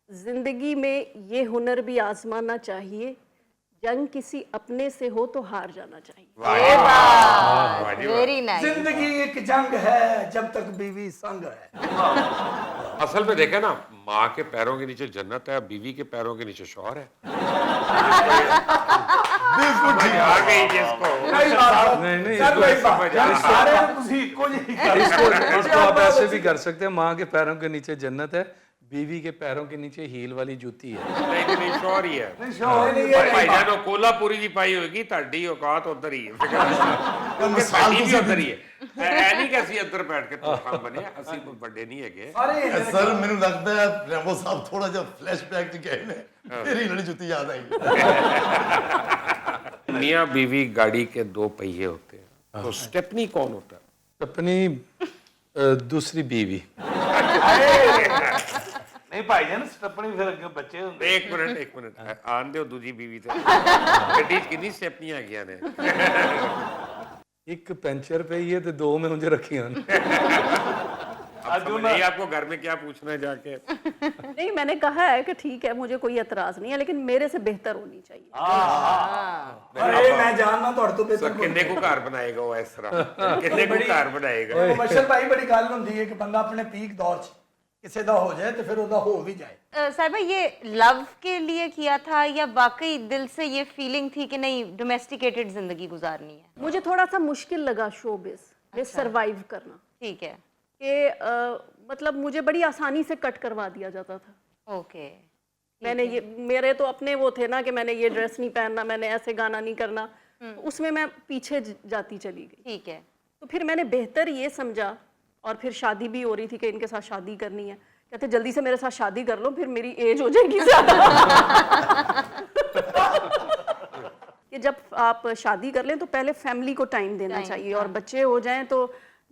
जिंदगी में ये हुनर भी आजमाना चाहिए, जंग किसी अपने से हो तो हार जाना चाहिए। Very nice. जिंदगी एक जंग है जब तक बीवी संग है असल में देखे ना, माँ के पैरों के नीचे जन्नत है, बीवी के पैरों के नीचे शौहर है। ਬਿਲਕੁਲ ਠੀਕ आ गई जिसको सही बात है। नहीं, नहीं, सर, वही बात। समझ आ- सारे ਤੁਸੀਂ ਇੱਕੋ ਜਿਹੀ ਗੱਲ इसको आप ऐसे भी कर सकते हैं, माँ के पैरों के नीचे जन्नत है, बीवी के पैरों के नीचे हील वाली जूती है। नहीं शौहर ही है। ਨਹੀਂ ਇਹ भाई जानो कोलापुरी दी पाई होगी, ਤੁਹਾਡੀ औकात उधर ही है। क्योंकि मिसाल साडी भी तुसीं उधर ही है। ऐ नहीं कि ਅਸੀਂ ਇੱਧਰ ਬੈਠ ਕੇ ਤੋਖਾਂ ਬਣੇ, ਅਸੀਂ ਕੋਈ ਵੱਡੇ ਨਹੀਂ ਹੈਗੇ। ਸਾਰੇ ਸਰ ਮੈਨੂੰ ਲੱਗਦਾ ਹੈ ਰੈਂਬੋ ਸਾਹਿਬ ਥੋੜਾ ਜਿਹਾ ਫਲੈਸ਼ਬੈਕ ਚ ਗਏ ਨੇ ਫਿਰ ਹੀਲ ਵਾਲੀ ਜੁੱਤੀ ਯਾਦ ਆਈ मियाँ बीवी गाड़ी के दो पहिए होते हैं, तो स्टेपनी कौन होता है? अपनी दूसरी बीवी। नहीं भाईजान स्टपनी फिर अगे बच्चे होंगे। एक मिनट आन दो दूजी बीवी ते ਗੱਡੀ 'ਚ ਕਿੰਨੀ ਸਟੈਪਨੀਆਂ ਹੈਗੀਆਂ ਨੇ? एक पंचर पे ही है तो दो में मुझे रखी हैं। अब समझ नहीं आपको घर में क्या पूछना है जाके? नहीं, मैंने कहा है कि ठीक है, मुझे कोई एतराज नहीं है, लेकिन मेरे से बेहतर होनी चाहिए। ਅਰੇ ਮੈਂ ਜਾਣਦਾ ਤੁਹਾਡੇ ਤੋਂ तो ਬਿਹਤਰ किन्ने को घर बनाएगा वो इस तरह? किन्ने को घर बनाएगा? ਮਸ਼ਰ ਭਾਈ ਬੜੀ ਗੱਲ ਹੁੰਦੀ ਹੈ ਕਿ ਬੰਦਾ ਆਪਣੇ ਪੀਕ ਦੌਰ 'ਚ ਕਿਸੇ ਦਾ ਹੋ ਜਾਏ ਤੇ ਫਿਰ ਉਹਦਾ ਹੋ ਵੀ ਜਾਏ साहिबा ये लव के लिए किया था या वाकई दिल से ये फीलिंग थी कि नहीं डोमेस्टिकेटेड जिंदगी गुजारनी है? मुझे थोड़ा सा मुश्किल लगा शोबिस में सरवाइव करना, ठीक है, कि मतलब मुझे बड़ी आसानी से कट करवा दिया जाता था। ओके। मैंने ये, मेरे तो अपने वो थे ना कि मैंने ये ड्रेस नहीं पहनना, मैंने ऐसे गाना नहीं करना, तो उसमें मैं पीछे जाती चली गई। ठीक है। तो फिर मैंने बेहतर ये समझा, और फिर शादी भी हो रही थी कि इनके साथ शादी करनी है, कहते जल्दी से मेरे साथ शादी कर लो, फिर मेरी एज हो जाएगी ज्यादा। कि जब आप शादी कर लें तो पहले फैमिली को टाइम देना चाहिए, और बच्चे हो जाएं तो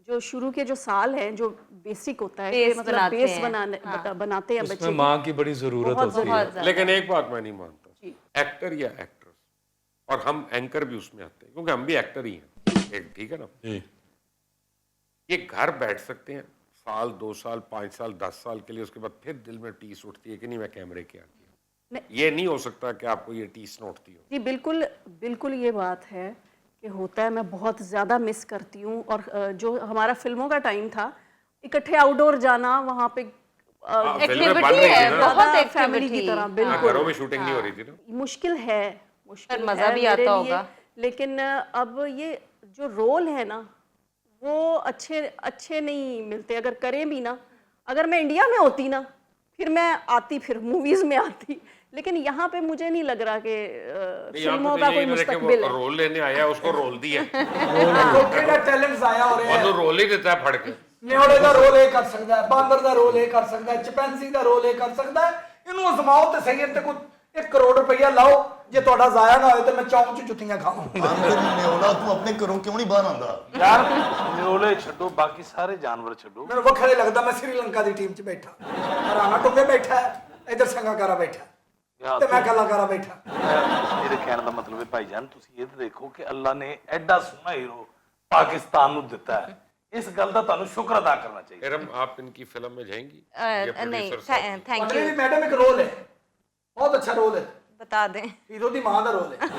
जो शुरू के जो साल हैं जो बेसिक होता है कि बेस मतलब बनाते बेस हैं। बनाते हैं बच्चे उसमें माँ की बड़ी जरूरत बहुत होती है। लेकिन एक बात मैं नहीं मानता, एक्टर या एक्ट्रेस, और हम एंकर भी उसमें आते हैं क्योंकि हम भी एक्टर ही हैं, एक ठीक है ना? जी। ये घर बैठ सकते हैं साल 2 साल 5 साल 10 साल के लिए, उसके बाद फिर दिल में टीस उठती है कि नहीं मैं कैमरे के आगे हूं। ये नहीं हो सकता कि आपको ये टीस न उठती हो। जी बिल्कुल बिल्कुल, ये बात है कि होता है, मैं बहुत ज़्यादा मिस करती हूँ। और जो हमारा फिल्मों का टाइम था, इकट्ठे आउटडोर जाना, वहाँ पे फिल्में बन एक्टिविटी रही है, थी ना, बहुत फैमिली की एक्टिविटी। तरह, हाँ, बिल्कुल घरों में शूटिंग नहीं हो रही थी ना। मुश्किल है, मुश्किल पर मजा है भी मेरे आता लिए, होगा। लेकिन अब ये जो रोल है ना वो अच्छे नहीं मिलते। अगर करें भी ना, अगर मैं इंडिया में होती ना फिर मैं आती, फिर मूवीज में आती, लेकिन यहाँ पे मुझे नहीं लग रहा कि फिल्मों का कोई मुस्तकबिल है। रोल लेने आया उसको रोल दिया, ਦੇਖੋ ਕਿਹੜਾ ਟੈਲੈਂਟਸ ਆਇਆ ਹੋ ਰਿਹਾ ਹੈ ਉਹਨੂੰ ਰੋਲ ਹੀ ਦਿੱਤਾ ਫੜ ਕੇ। ਨਿਓੜੇ ਦਾ ਰੋਲ ਇਹ ਕਰ ਸਕਦਾ ਹੈ, ਬਾਂਦਰ ਦਾ ਰੋਲ ਇਹ ਕਰ ਸਕਦਾ ਹੈ, ਚਪੈਂਸੀ ਦਾ ਰੋਲ ਇਹ ਕਰ ਸਕਦਾ ਹੈ। ਇਹਨੂੰ ਅਜ਼ਮਾਓ ਤੇ ਸਹੀ, ਤੇ ਕੋਈ 1 ਕਰੋੜ ਰੁਪਈਆ ਲਾਓ, ਜੇ ਤੁਹਾਡਾ ਜ਼ਾਇਆ ਨਾ ਹੋਏ ਤੇ ਮੈਂ ਚੌਂਕ 'ਚ ਜੁੱਤੀਆਂ ਖਾਵਾਂ। ਅੰਦਰ ਨਿਓਲਾ ਤੂੰ ਆਪਣੇ ਘਰੋਂ ਕਿਉਂ ਨਹੀਂ ਬਾਹਰ ਆਉਂਦਾ यार न्योले छड्डो, बाकी सारे जानवर छड्डो। ਮੈਨੂੰ ਵੱਖਰੇ ਲੱਗਦਾ ਮੈਂ ਸ੍ਰੀਲੰਕਾ ਦੀ ਟੀਮ 'ਚ ਬੈਠਾ, ਰਾਣਾ ਟੁੰਗੇ ਬੈਠਾ ਹੈ, ਇਧਰ ਸੰਗਾਕਾਰਾ ਬੈਠਾ यार ਤੇ ਮੈਂ ਕਲਾਕਾਰਾ ਬੈਠਾ। मेरे कहने का मतलब है भाईजान, तुसी ये तो देखो कि अल्लाह ने एडा सोहना हीरो पाकिस्तान ਨੂੰ ਦਿੱਤਾ ਹੈ, इस गल ਦਾ ਤੁਹਾਨੂੰ ਸ਼ੁਕਰ अदा करना चाहिए। एरम आप इनकी फिल्म में जाएंगी? ये नहीं producer साहब। थैंक ਉਹਦੇ यू, ਵੀ ਮੈਡਮ ਇੱਕ ਰੋਲ ਹੈ, ਬਹੁਤ ਅੱਛਾ ਰੋਲ ਹੈ, बता दें। ਹੀਰੋ ਦੀ ਮਾਂ ਦਾ ਰੋਲ ਹੈ।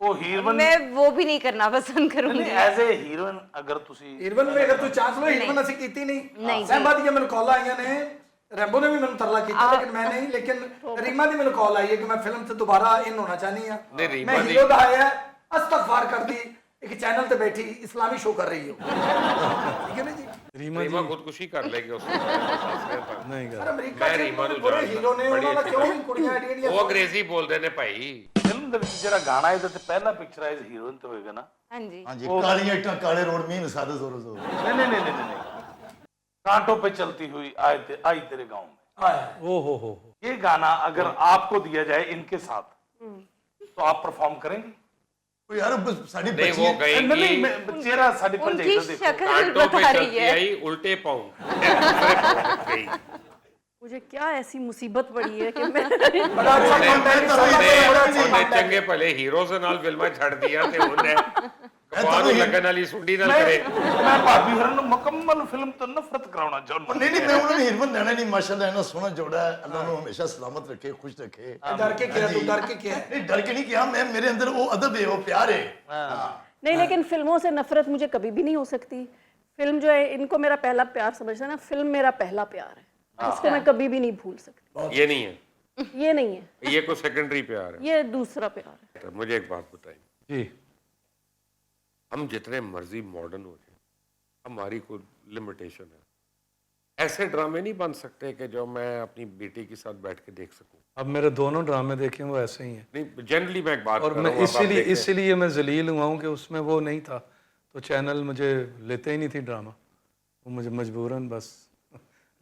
ਉਹ ਹੀਰੋਇਨ मैं वो भी नहीं करना पसंद करूंगी। ਐਜ਼ ਅ ਹੀਰੋਇਨ ਅਗਰ ਤੁਸੀਂ ਹੀਰੋਇਨ ਨੂੰ ਅਗਰ ਤੂੰ ਚਾਂਸ ਲੋ, ਹੀਰੋਇਨ ਅਸੀਂ ਕੀਤੀ ਨਹੀਂ। ਸਹਿਬਾ ਦੀਆਂ ਮੈਨੂੰ ਕਾਲ ਆਈਆਂ ਨੇ, ਰੈਂਬੋ ਨੇ ਵੀ ਮੈਨੂੰ ਤਰਲਾ ਕੀਤਾ, ਲੇਕਿਨ ਮੈਂ ਨਹੀਂ। ਲੇਕਿਨ ਰੀਮਾ ਦੀ ਮੈਨੂੰ ਕਾਲ ਆਈ ਹੈ ਕਿ ਮੈਂ ਫਿਲਮ 'ਚ ਦੁਬਾਰਾ ਇਨ ਹੋਣਾ ਚਾਹਨੀ ਆ। ਨਹੀਂ, ਰੀਮਾ ਮੈਂ ਦੀ- ਹੀਰੋ ਦਾ ਆਇਆ, ਅਸਤਗਫਾਰ ਕਰਦੀ, ਇੱਕ ਚੈਨਲ ਤੇ ਬੈਠੀ ਇਸਲਾਮੀ ਸ਼ੋ ਕਰ ਰਹੀ ਹੋ। ਠੀਕ ਹੈ ਨਾ ਜੀ? रीमा रीमा जी खुदकुशी कर लेगी उसको नहीं ਸਰ कर ਅਮਰੀਕਾ ਮੈਂ ਚ ਰੀਮਾ ਨੂੰ ਬੜੇ ਜਾਣਦਾ, ਹੀਰੋ ਨੇ ਬੜੀ ਉਹਨਾਂ ਦਾ ਅੱਛੀ ਕਿਉਂ ਨਹੀਂ ਕੁੜੀਆਂ ਐਡੀਆਂ ਉਹ ਅੰਗਰੇਜ਼ੀ ਬੋਲਦੇ ਨੇ ਭਾਈ। ਫਿਲਮ ਦੇ ਵਿੱਚ ਜਿਹੜਾ ਗਾਣਾ ਇਹਦੇ ਤੇ ਪਹਿਲਾ ਪਿਕਚਰਾਈਜ਼ ਹੀਰੋਇਨ ਤੇ ਹੋਏਗਾ ਨਾ। हाँ जी ਹਾਂਜੀ ਕਾਲੀਆਂ ਇੱਟਾਂ ਕਾਲੇ ਰੋਡ ਮੀਨ ਸਾਦੇ ਜ਼ੋਰ ਜ਼ੋਰ नहीं, कांटों पे चलती हुई आई तेरे गांव में, ਆਇਆ ओ हो ये गाना अगर आपको दिया जाए इनके साथ तो आप परफॉर्म करेंगे? ਉਹ ਯਾਰ ਸਾਡੀ नहीं वो ਬੱਚੀ नहीं, गएंगी नहीं, मैं- चेहरा साड़ी पर उनकी देखो। शक्ल कांटों पे बता रही चलती है आई उल्टे पाँव गई। मुझे क्या ऐसी मुसीबत पड़ी है कि मैं ਬੜਾ ਅੱਛਾ ਕੰਟੈਂਟ ਬੜਾ ਅੱਛਾ ਉਹਨੇ content। ਚੰਗੇ ਭਲੇ ਹੀਰੋ ਦੇ ਨਾਲ ਫਿਲਮਾਂ ਛੱਡ ਦੀਆਂ ਤੇ ਉਹਨੇ ਕਪਾਹ ਨੂੰ ਲੱਗਣ ਵਾਲੀ ਸੁੰਡੀ ਨਾਲ ਕਰੇ। मैं भाभी हरन मुकम्मल फिल्म तो नफरत कराना चाहूंगा। ਨਹੀਂ ਨਹੀਂ ਮੈਂ ਉਹਨਾਂ ਨੂੰ ਹੀਰਮਨ ਦੇਣਾ ਨਹੀਂ ਮਾਸ਼ਾਅੱਲਾ ਇਹਨਾਂ ਸੋਹਣਾ ਜੋੜਾ ਹੈ ਅੱਲਾਹ ਨੂੰ ਹਮੇਸ਼ਾ ਸਲਾਮਤ ਰੱਖੇ ਖੁਸ਼ ਰੱਖੇ ਡਰ ਕੇ ਕਿਹਾ ਤੂੰ ਡਰ ਕੇ ਕਿਹਾ ਨਹੀਂ ਡਰ ਕੇ ਨਹੀਂ ਕਿਹਾ ਮੈਂ ਮੇਰੇ ਅੰਦਰ ਉਹ ਅਦਬ ਹੈ ਉਹ ਪਿਆਰ है नहीं, लेकिन फिल्मों से नफरत मुझे कभी भी नहीं हो सकती। फिल्म जो है, इनको मेरा पहला प्यार समझना है ना, फिल्म मेरा पहला प्यार है, इसको मैं कभी भी नहीं भूल सकती। ये नहीं है, ये नहीं है, ये कोई सेकेंडरी प्यार है। ये दूसरा प्यार है। तो मुझे एक बात बताइए, जी हम जितने मर्जी मॉडर्न हो जाए हमारी कोई लिमिटेशन है। ऐसे ड्रामे नहीं बन सकते कि जो मैं अपनी बेटी के साथ बैठ के देख सकूं। अब मेरे दोनों ड्रामे देखे वो ऐसे ही हैं नहीं जनरली मैं एक बात और कर मैं रहा हूं, अब आप देखें। इसीलिए मैं जलील हुआ हूँ कि उसमें वो नहीं था तो चैनल मुझे लेते ही नहीं थी ड्रामा, वो मुझे मजबूरन बस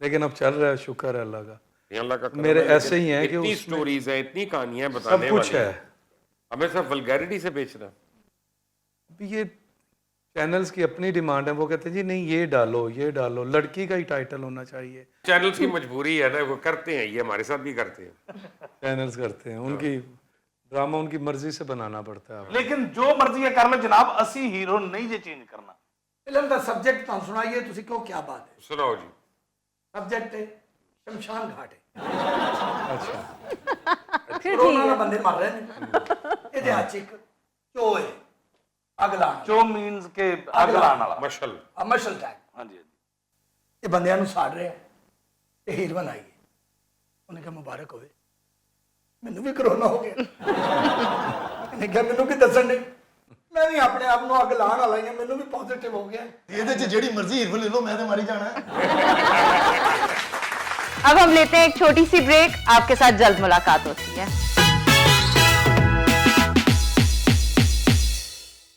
लेकिन अब चल रहा है, शुक्र है अल्लाह का। ये अल्लाह का करम मेरे है, लेकिन ऐसे ही हैं कि इतनी उसमें स्टोरीज है, इतनी कहानियां सब बताने कुछ वाली है। हमें सब वल्गैरिटी से बेचना। अभी ये चैनल्स की अपनी डिमांड है, वो कहते हैं जी नहीं ये डालो, लड़की का ही टाइटल होना चाहिए। चैनल्स की मजबूरी है ना, वो करते हैं, ये हमारे साथ भी करते हैं। चैनल्स करते हैं, उनकी ड्रामा उनकी मर्जी से बनाना पड़ता है। लेकिन जो मर्जी है कर लो जनाब, असी हीरो नहीं जे चेंज करना। ਫਿਲਮ ਦਾ ਸਬਜੈਕਟ ਤੁਹਾਨੂੰ ਸੁਣਾਈਏ ਤੁਸੀਂ ਕਿਉਂ ਕੀ ਬਾਤ ਹੈ सुनाओ जी। ਸਬਜੈਕਟ ਹੈ ਸ਼ਮਸ਼ਾਨ ਘਾਟ ਹੈ अच्छा ਕਰੋਨਾ ਨਾਲ ਬੰਦੇ ਮਰ ਰਹੇ ਨੇ ਇਹਦੇ ਹੱਥ 'ਚ ਇੱਕ ਚੋ ਹੈ ਅੱਗ ਲਾਉਣ जो मीन्स के अग लाने वाला। मशल ਮਸ਼ਲ ਟੈਕ हाँ जी, ਇਹ ਬੰਦਿਆਂ ਨੂੰ ਸਾੜ ਰਿਹਾ ਤੇ ਹੀਰੋਇਨ ਆਈ ਹੈ ਉਹਨੇ ਕਿਹਾ ਮੁਬਾਰਕ ਹੋਵੇ ਮੈਨੂੰ ਵੀ ਕਰੋਨਾ ਹੋ ਗਿਆ ਇਹਨੇ ਕਿਹਾ ਮੈਨੂੰ ਕੀ ਦੱਸਣ ਦੇ ਮੈਂ ਵੀ ਆਪਣੇ ਆਪ ਨੂੰ ਅੱਗ ਲਾਉਣ ਵਾਲਾ ਹੀ ਹਾਂ ਮੈਨੂੰ ਵੀ ਪੋਜ਼ਿਟਿਵ ਹੋ ਗਿਆ ਇਹਦੇ ਚ ਜਿਹੜੀ ਮਰਜ਼ੀ ਹੀਰੋ ਲੈ ਲਓ ਮੈਂ ਤਾਂ ਮਾਰੀ ਜਾਣਾ ਹੈ अब हम लेते हैं एक छोटी सी ब्रेक, आपके साथ जल्द मुलाकात होती है।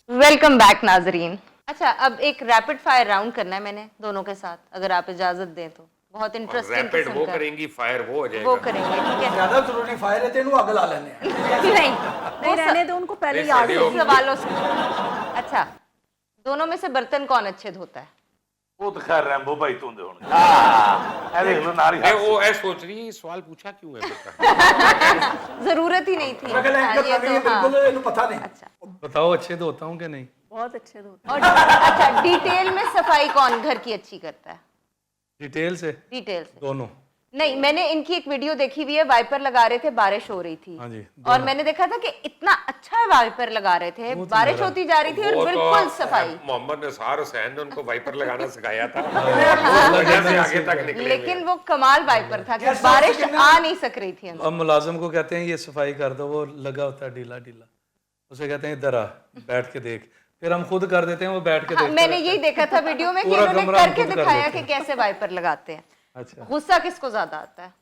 वेलकम बैक नाजरीन। अच्छा, अब एक रैपिड फायर राउंड करना है मैंने दोनों के साथ, अगर आप इजाजत दें तो। बहुत इंटरेस्टिंग रैपिड वो करेंगी, फायर वो हो वो जाएगा। करेंगे, ठीक है? ਜ਼ਿਆਦਾ ਜ਼ਰੂਰੀ ਫਾਇਰ ਹੈ ਤੇ ਇਹਨੂੰ ਅੱਗ ਲਾ ਲੈਣੇ ਆ नहीं नहीं रहने दो उनको, पहले नहीं, याद सभी है। सवालों से। अच्छा, दोनों में से बर्तन कौन अच्छे धोता है? वो तो खैर रैम्बो भाई धोंदे होणगे। हां, देख लो नारी नहीं, हाथ वो ऐ सोच रही है सवाल पूछा क्यों है बेटा? जरूरत ही नहीं थी। ਮੈਂ ਕਹਿੰਦਾ हाँ, ਇੱਕ ये ਨਵੀਂ ਹੈ, तो हाँ। ਬਿਲकुल ਇਹਨੂੰ ਪਤਾ ਨਹੀਂ अच्छा, बताओ अच्छे तो होता हूँ कि नहीं? बहुत अच्छे धोते और अच्छा, डिटेल में सफाई कौन घर की अच्छी करता है? डिटेल से डिटेल से दोनों। नहीं, मैंने इनकी एक वीडियो देखी हुई है, वाइपर लगा रहे थे, बारिश हो रही थी। हाँ जी, और मैंने देखा था कि इतना अच्छा वाइपर लगा रहे थे, बारिश होती जा रही थी और वो तो बिल्कुल सफाई। मोहम्मद निसार हुसैन ने उनको वाइपर लगाना सिखाया था। वो वजह से आगे तक निकले लेकिन वो कमाल वाइपर था कि कैसा बारिश कितना- आ नहीं सक रही थी अंदर। अब मुलाजिम को कहते हैं ये सफाई कर दो, वो लगा होता है ढीला ढीला, उसे कहते हैं इधर आ बैठ के देख, फिर हम खुद कर देते हैं, वो बैठ के हाँ, देखता मैंने रहता यही देखा था वीडियो में कि पूरा उन्होंने कमरा हम करके खुद कर दिखाया देते कि कैसे वाइपर लगाते हैं। है। अच्छा गुस्सा किसको ज्यादा आता है?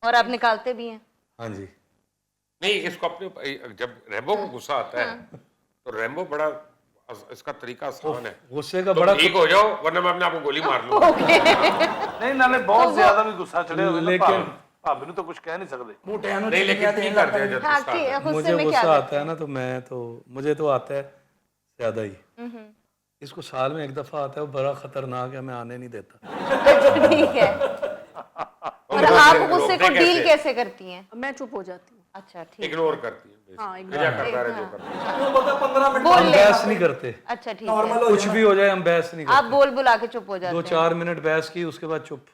और आप निकालते भी हैं? हाँ जी, नहीं, इसको अपने जब रैम्बो को गुस्सा आता है तो रैम्बो बड़ा इसका तरीका आसान है। गुस्से का तुम बड़ा ठीक हो जाओ वरना मैं अपने आप को गोली मार लूंगा। नहीं नाले बहुत ज्यादा भी गुस्सा चढ़े होवे ना, लेकिन- भाभी ਨੂੰ तो कुछ कह नहीं सकते। ਮੋਟਿਆਂ ਨੂੰ नहीं लेकिन की करते हैं जब हाँ, गुस्सा कि आता है? गुस्से मुझे में क्या गुस्सा करते आता है ना तो मुझे तो आता है ज्यादा ही। इसको साल में एक दफा आता है, वो बड़ा खतरनाक है, मैं आने नहीं देता। हैं? ठीक है। और आप गुस्से को डील कैसे करती हैं? मैं चुप हो जाती हूँ। अच्छा, ठीक। इग्नोर करती है। हाँ, क्या करता रहे जो करता है। ਨੂੰ ਪਤਾ 15 ਮਿੰਟ बोल हम ले। बहस नहीं करते, अच्छा, ठीक है। ਨਾਰਮਲ ਹੋ कुछ भी हो जाए हम बहस नहीं आप करते। बोल बुला के चुप हो जाते हैं। 2-4 मिनट बहस की, उसके बाद चुप,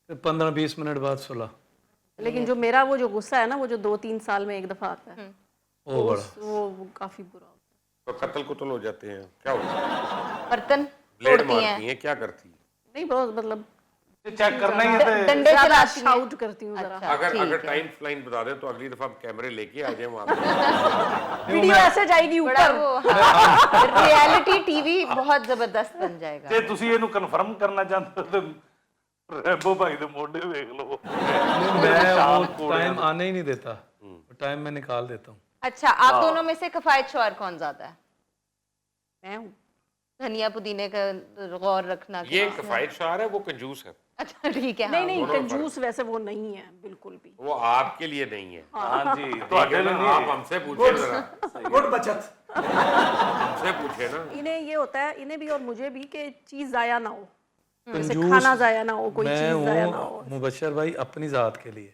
फिर 15-20 मिनट बाद सुलह। लेकिन जो मेरा वो जो गुस्सा है ना, वो जो 2-3 साल में एक दफा आता है, वो बड़ा वो काफी बुरा होता तो कत्ल कुतल हो जाते हैं, क्या होता है? बर्तन ब्लेड तोड़ती हैं। मारती हैं, क्या करती है? है। नहीं, बहुत मतलब चेक करना ही है तो डंडे ज्यादा चलाती हैं? शाउट करती हूँ जरा। अच्छा, अगर ठीक अगर है। टाइम फ्लाइन बता दें तो अगली दफा हम कैमरे लेके आ जाए वहां पे। वीडियो ऐसे जाएगी बड़ा ऊपर। वो रियलिटी टीवी बहुत जबरदस्त बन जाएगा। ਜੇ ਤੁਸੀਂ ਇਹਨੂੰ ਕਨਫਰਮ ਕਰਨਾ ਚਾਹੁੰਦੇ ਹੋ ਤੇ ਰੈਬੋ ਭਾਈ ਦੇ ਮੋਢੇ ਵੇਖ ਲਓ मैं शाम वो को टाइम आने ही नहीं देता, टाइम मैं निकाल देता हूँ। अच्छा, आप दोनों में से किफायत शौहर कौन ज्यादा है? मैं हूँ। धनिया पुदीने का गौर रखना ये कितना? किफायत शार है, वो कंजूस है। अच्छा ठीक है। नहीं हाँ, नहीं, कंजूस वैसे वो नहीं है बिल्कुल भी। वो आपके लिए नहीं है। ਹਾਂ ਜੀ ठीक है ਤੁਹਾਡੇ ना? ਲਈ नहीं आप हमसे पूछे जरा, गुड बचत। हमसे पूछे ना। इन्हें ये होता है, इन्हें भी और मुझे भी, कि चीज जाया ना हो, जैसे कंजूस खाना जाया ना हो, कोई मैं चीज जाया ना हूँ हो। मुबशर भाई अपनी ज़ात के लिए,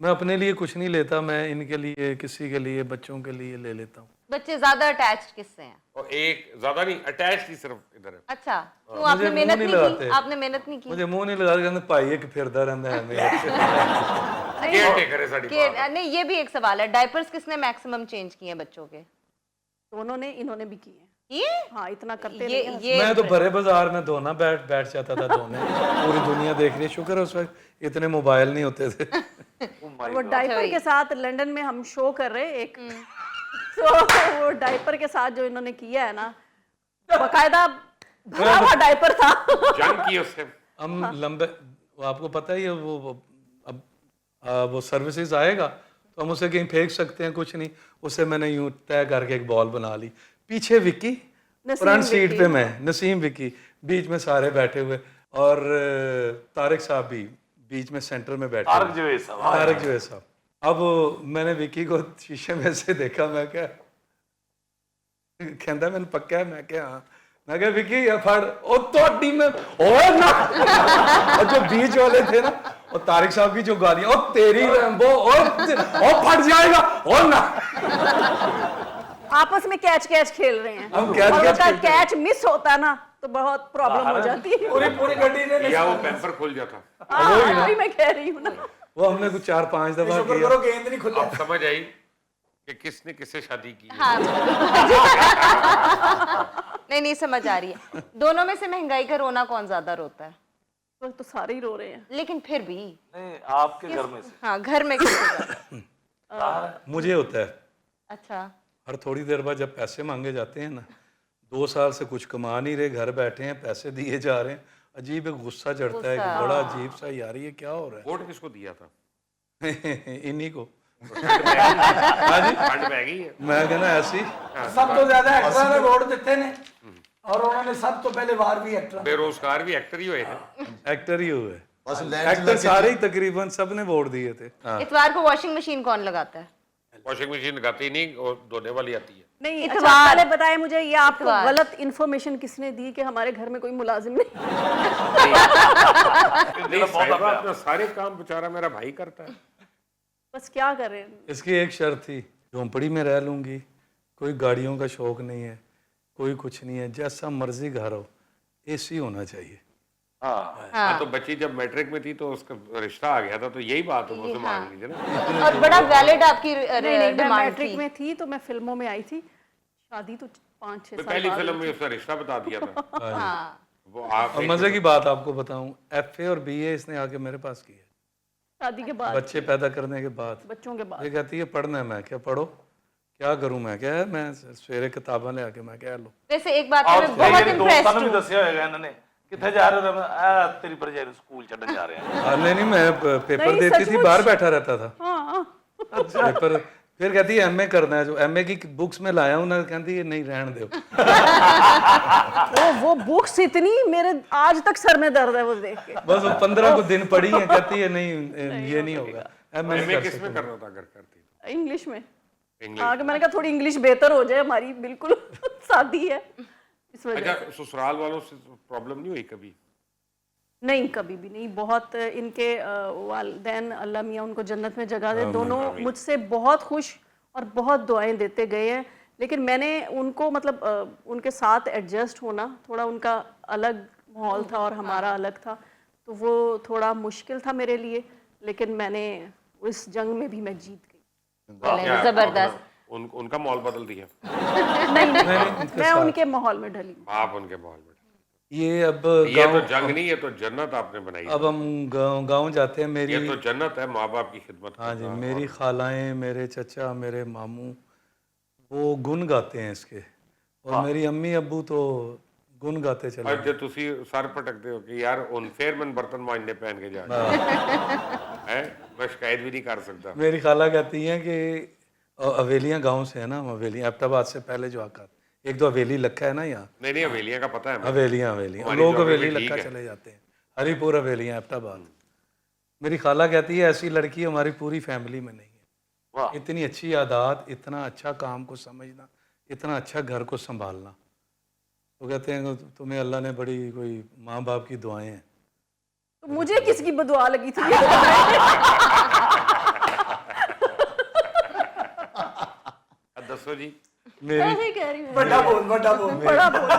मैं अपने लिए कुछ नहीं लेता, मैं इनके लिए, किसी के लिए, बच्चों के लिए ले लेता हूँ। बच्चे ज्यादा अटैच्ड किससे हैं? और एक ज्यादा नहीं, अटैच ही सिर्फ इधर है। अच्छा, क्यों आपने मुझे मेहनत मुंह नहीं नहीं की? लगाते। आपने मेहनत नहीं की? मुझे मुंह नहीं लगा कहते भाई एक फिरदा रहता है मेरे केयर टेकर है साड़ी कि बात। नहीं, ये भी एक सवाल है, डायपर्स किसने मैक्सिमम चेंज किए हैं बच्चों के? दोनों ने, इन्होंने भी किए हैं। ये हाँ, इतना करते ये नहीं हैं। ये मैं तो भरे बाजार में धोना बैठ जाता था धोने, पूरी दुनिया देख रही है। शुक्र है उस वक्त इतने मोबाइल नहीं होते थे। वो डायपर के साथ लंदन में हम शो कर रहे एक, तो वो डायपर के साथ जो इन्होंने किया है ना, बकायदा भरा हुआ डायपर था। जंग की उससे। हम लंबे, वो आपको पता ही है अब वो सर्विसेज आएगा तो हम उसे कहीं फेंक सकते हैं, कुछ नहीं, उसे मैंने यूं तय करके एक बॉल बना ली, पीछे विक्की, नसीम फ्रंट सीट विक्की। पे मैं, नसीम विक्की, बीच में सारे बैठे हुए, और तारिक साहब भी बीच में सेंटर में बैठे तारक हुए। जवेद साहब, तारक जवेद साहब। अब मैंने विक्की को शीशे में से देखा, मैं क्या कहता मैंने पक्का है, मैं क्या हाँ, मैं क्या विक्की ये फड़, ओ तो टीम में और ना, और जो बीच वाले थे ना, और तारिक साहब की जो गालियां, ओ तेरी रैम्बो, और फट जाएगा, और ना, आपस में कैच खेल रहे हैं, हम कैच और कैच उनका खेलते हैं। कैच मिस होता है ना तो बहुत प्रॉब्लम हो जाती है। पूरी पूरी गड्डी ने या वो पैम्पर खुल जाता। हाँ, वही मैं कह रही हूँ ना। वो हमने कुछ 4-5 दफा शुक्र किया। करो गेंद नहीं खुला। अब समझ आई कि किसने किससे शादी की है। हाँ नहीं नहीं, समझ आ रही है। दोनों में से महंगाई का रोना कौन ज्यादा रोता है? वो तो सारे ही रो रहे हैं। लेकिन फिर भी नहीं आपके घर में से हाँ, घर में किससे ज्यादा? मुझे होता है, अच्छा, हर थोड़ी देर बाद जब पैसे मांगे जाते हैं ना, 2 साल से कुछ कमा नहीं रहे, घर बैठे हैं, पैसे दिए जा रहे हैं, अजीब एक गुस्सा चढ़ता है कि बड़ा अजीब सा, यार ये क्या हो रहा वोट किसको दिया था? है। इन्हीं को फंड में गई है। मैं कहना ऐसी सब तो ज्यादा एक्टर ने वोट दिते ने, और उन्होंने सब तो पहले वार भी एक्टर। बेरोजगार भी एक्टर ही हुए थे। एक्टर ही हुए, बस लैंड एक्टर सारे ही तकरीबन सब ने वोट दिए थे। इतवार को वॉशिंग मशीन कौन लगाता है? वॉशिंग मशीन लगाती नहीं, और धोने वाली आती है। नहीं, इतवार। अच्छा पहले बताएं मुझे, ये आपको इतवार। गलत इन्फॉर्मेशन किसने दी कि हमारे घर में कोई मुलाजिम नहीं? नहीं साहिबा, अपना सारे काम बेचारा मेरा भाई करता है। बस क्या कर रहे हैं। इसकी एक शर्त थी, झोंपड़ी में रह लूंगी, कोई गाड़ियों का शौक नहीं है, कोई कुछ नहीं है, जैसा मर्जी घर हो, एसी होना चाहिए। हाँ हाँ, तो बच्ची जब मैट्रिक में थी तो उसका रिश्ता आ गया था, तो यही बात है, उसे मांग लीजिए ना। और बड़ा वैलिड आपकी नहीं, मैं डिमांड मैट्रिक थी। में थी तो मैं फिल्मों में आई थी, शादी तो 5-6 तो साल पहली बाद फिल्म हुई में थी। उसका रिश्ता बता दिया था। हाँ, वो आप और मजे की बात आपको बताऊं, FA और BA इसने आके मेरे पास किया, शादी के बाद, बच्चे पैदा करने के बाद। बच्चों के बाद। ये कहती है पढ़ना है, मैं क्या पढ़ो, क्या करूं, मैं क्या है, मैं सवेरे किताबें ले आके मैं क्या लो। वैसे एक बात और मैं बहुत मेरे दोस्तां इम्प्रेस्ड ਨੂੰ ਵੀ हूँ। ਦੱਸਿਆ ਹੋਏਗਾ ਇਹਨਾਂ ਨੇ ਕਿੱਥੇ ਜਾ ਰਹੇ ਹੋ? ਆ ਤੇਰੀ ਭਰਜਾਈ ਨੂੰ ਸਕੂਲ ਛੱਡਣ ਜਾ ਰਹੇ ਹਾਂ। नहीं मैं पेपर नहीं, देती थी, सचमुच। बाहर बैठा रहता था हाँ, पेपर, फिर कहती है MA करना है, जो MA की बुक्स में लाया हूं ना, कहती है नहीं रहने दो। वो बुक्स इतनी, मेरे आज तक सर में दर्द है वो देख के। बस वो 15 को दिन पढ़ी है, कहती है नहीं ये नहीं होगा, MA नहीं एमए कर किस में सकूंगा। करना था अगर करती तो? इंग्लिश में। इंग्लिश। हाँ, कि मैंने कहा थोड़ी इंग्लिश बेहतर हो जाए हमारी, बिल्कुल शादी है इस वजह अच्छा, से। ससुराल वालों से प्रॉब्लम नहीं हुई कभी? नहीं, कभी भी नहीं। बहुत इनके वालिदैन, अल्लाह मियाँ उनको जन्नत में जगह दे, दोनों मुझसे बहुत खुश और बहुत दुआएं देते गए हैं। लेकिन मैंने उनको मतलब उनके साथ एडजस्ट होना, थोड़ा उनका अलग माहौल था और हमारा अलग था, तो वो थोड़ा मुश्किल था मेरे लिए। लेकिन मैंने उस जंग में भी मैं जीत गई। क्या- जबरदस्त। उनका माहौल बदल दिया नहीं, मैं उनके माहौल में ढली हूँ। आप उनके माहौल में। ये अब ये तो गाँव जंग नहीं, ये तो जन्नत आपने बनाई। अब हम गाँव जाते हैं। मेरी ये तो जन्नत है, माँ बाप की खिदमत हाँ जी, करना। मेरी खालाएं, मेरे चचा, मेरे मामू वो गुन गाते हैं इसके, और मेरी अम्मी अब्बू तो गुन गाते चले और जो तुसी सर पटकते हो कि यार उन फिर मैं बर्तन मांजने पहन के जा रहा है, मैं शिकायत भी नहीं कर सकता। मेरी खाला कहती हैं कि हवेलियाँ गांव से है ना, हम हवेलियाँ अहमदाबाद से पहले जो आकर एक दो हवेली लखा है ना यहाँ, नहीं नहीं, हवेलियां का पता है मुझे। हवेलियाँ हमारी लोग geography हवेली ठीक लखा है। चले जाते हैं, हरिपुर हवेलियाँ अहमदाबाद। मेरी खाला कहती है ऐसी लड़की हमारी पूरी फैमिली में नहीं है, वाह इतनी अच्छी आदत, इतना अच्छा काम को समझना, इतना अच्छा घर को संभालना। तो कहते हैं कि तुम्हें अल्लाह ने बड़ी कोई माँ बाप की दुआएं हैं। तो मुझे किसकी बदुआ लगी थी? दसो जी। मेरी ऐसे ही कह रही हूँ। ਵੱਡਾ ਬੋਲ ਵੱਡਾ ਬੋਲ बड़ा बोल।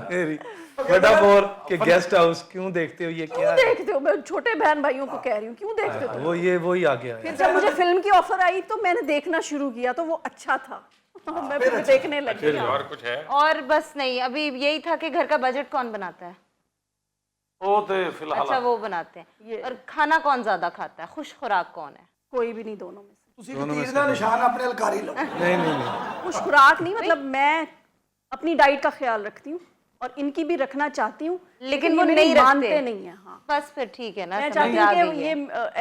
मेरी बड़ा बोर के गेस्ट हाउस क्यों देखते हो, ये क्या क्यों है? देखते हो? मैं छोटे बहन भाइयों को कह रही हूँ, क्यों देखते हो? वो ही आ गया है। फिर जब मुझे फिल्म की ऑफर आई तो मैंने देखना शुरू किया, तो वो अच्छा था। मैं फिर देखने लगी। और कुछ है? और बस नहीं, अभी यही था कि घर का बजट कौन बनाता है? ਉਹ ਤੇ ਫਿਲਹਾਲ अच्छा वो बनाते हैं। और खाना कौन ज्यादा खाता है? खुश खुराक कौन है? कोई भी नहीं, दोनों में से। ਤੁਸੀਂ ਵੀ ਤੀਰ ਦਾ ਨਿਸ਼ਾਨ ਆਪਣੇ ਹਲਕਾਰੀ ਲਓ। नहीं खुश खुराक नहीं, मतलब मैं अपनी डाइट का ख्याल रखती हूँ और इनकी भी रखना चाहती हूँ, लेकिन ये वो मेरी नहीं रखते। मानते नहीं है। हाँ, बस फिर ठीक है ना, मैं समझ चाहती आ हूँ गई कि है। ये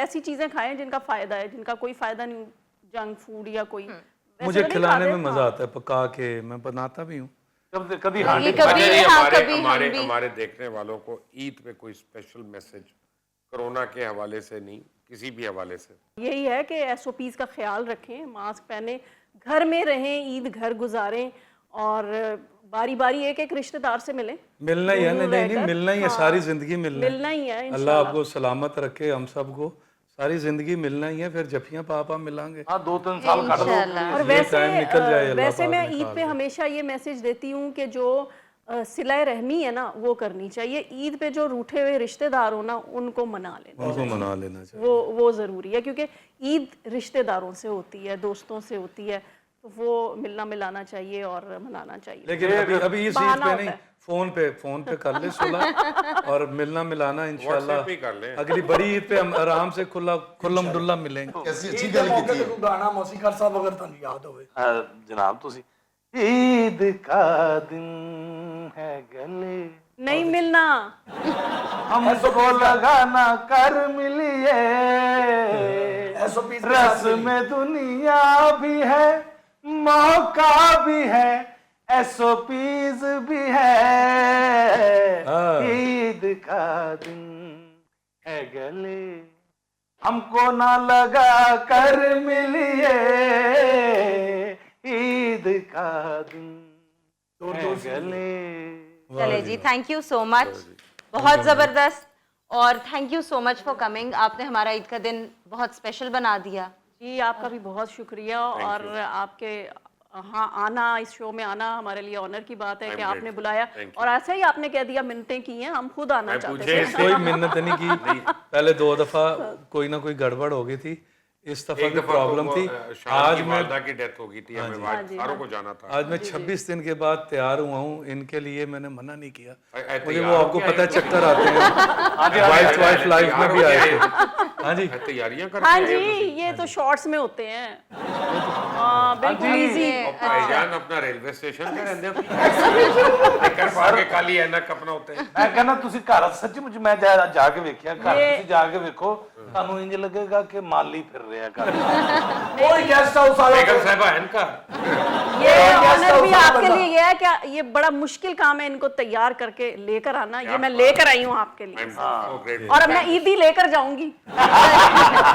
ऐसी चीजें खाएं जिनका फायदा है, जिनका कोई फायदा नहीं, जंक फूड या कोई वैसे मुझे तो नहीं खिलाने खाते। में मजा आता है, पका के मैं बनाता भी हूँ। ਕਦੀ ये ਹਾਂਡੀ कभी अच्छा जी, हाँ हमारे कभी हम हमारे भी हमारे देखने वालों को ईद पे कोई स्पेशल मैसेज कोरोना के हवाले से नहीं, किसी भी हवाले से? यही है कि एसओपीज का ख्याल रखें, मास्क पहने, घर में रहें, ईद घर गुजारें और बारी बारी एक एक रिश्तेदार से मिलें। मिलना ही है, दूर नहीं नहीं रहकर। मिलना ही है, हाँ, सारी जिंदगी मिलना मिलना ही है, अल्लाह इंशाल्लाह। आपको सलामत रखे, हम सबको सारी जिंदगी मिलना ही है, फिर जफियां पापा मिलांगे। ਹਾਂ 2-3 साल ਕੱਢ ਲਓ इंशाल्लाह। और ये वैसे टाइम निकल जाए, अल्लाह वैसे पाक मैं निकाल ईद पे दे। हमेशा ये मैसेज देती हूँ कि जो सिलाए रहमी है ना वो करनी चाहिए। ईद पे जो रूठे हुए रिश्तेदार हो ना उनको मना लेना, उनको मना लेना चाहिए। वो ज़रूरी है, क्योंकि ईद रिश्तेदारों से होती है, दोस्तों से होती है, तो वो मिलना मिलाना चाहिए और मनाना चाहिए। लेकिन अभी इस ईद बहाना पे होता नहीं, है। फोन पे कर ले सुलह और मिलना मिलाना इंशाल्लाह WhatsApp पे ही कर लें। अगली बड़ी ईद पे हम आराम से खुल्लम डुल्ला मिलेंगे। कैसी अच्छी ਈਦ ਦੇ ਗੱਲ ਮੌਕੇ ਕੀਤੀ ਤੇ ਹੈ। ਕੋਈ ਗਾਣਾ ਮੌਸੀਕਾਰ ਸਾਹਿਬ ਅਗਰ ਤੁਹਾਨੂੰ ਯਾਦ ਹੋਵੇ। ਜਨਾਬ ਤੁਸੀਂ ईद का दिन है गले नहीं मिलना, हमको लगाना कर मिलिए एसओपीज रस में दुनिया भी है, मौका भी है, एसओपीज भी है। ईद का दिन है गले, हमको ना लगा कर मिलिए ईद का दिन है गले। चले जी, थैंक यू सो मच, बहुत ज़बरदस्त। और thank you so much for coming, आपने हमारा ईद का दिन बहुत स्पेशल बना दिया। जी आपका भी बहुत शुक्रिया। और आपके हाँ आना, इस शो में आना हमारे लिए ऑनर की बात है कि I'm आपने grateful. बुलाया। Thank you. और ऐसा ही आपने कह दिया मिन्नतें की हैं, हम खुद आना मैं चाहते पूछे थे। इससे- कोई मिन्नत नहीं की, पहले 2 दफा कोई ना कोई गड़बड़ हो गई थी, इस दफा एक की दफा प्रॉब्लम थी। आज आज मैं वालदा की डेथ हो गई थी, हमें आज सारों को जाना था। आज मैं 26 दिन के बाद तैयार हुआ हूँ, इनके लिए मैंने मना नहीं किया। तैयार मुझे वो हो आपको क्या पता है है? चक्कर आते हैं, वाइफ लाइफ में भी आए थे। हाँ जी, तैयारियां कर हाँ जी, ये तो शॉर्ट्स में होते हैं। हाँ बिल्कुल इजी। भाईजान अपना रेलवे स्टेशन पे रहंदे हो कर पा के काली ऐनक अपना होते हैं। ਮੈਂ ਕਹਿੰਦਾ ਤੁਸੀਂ ਘਰ ਸੱਚਮੁੱਚ ਮੈਂ ਜਾ ਕੇ ਵੇਖਿਆ ਘਰ, ਤੁਸੀਂ ਜਾ ਕੇ ਵੇਖੋ ਤੁਹਾਨੂੰ ਇੰਜ ਲੱਗੇਗਾ ਕਿ ਮਾਲੀ ਫਿਰ ਰਿਹਾ ਘਰ। ਕੋਈ ਗੈਸਟ ਹਾਊਸ ਵਾਲਾ बेगम साहबा है इनका ये guest ऑनर house भी वाला आपके बंदा। लिए ये है क्या, ये बड़ा मुश्किल काम है इनको तैयार करके लेकर आना। ये मैं लेकर आई हूँ आपके आई लिए, एम सो ग्रेटफुल। और अब मैं ईदी लेकर जाऊंगी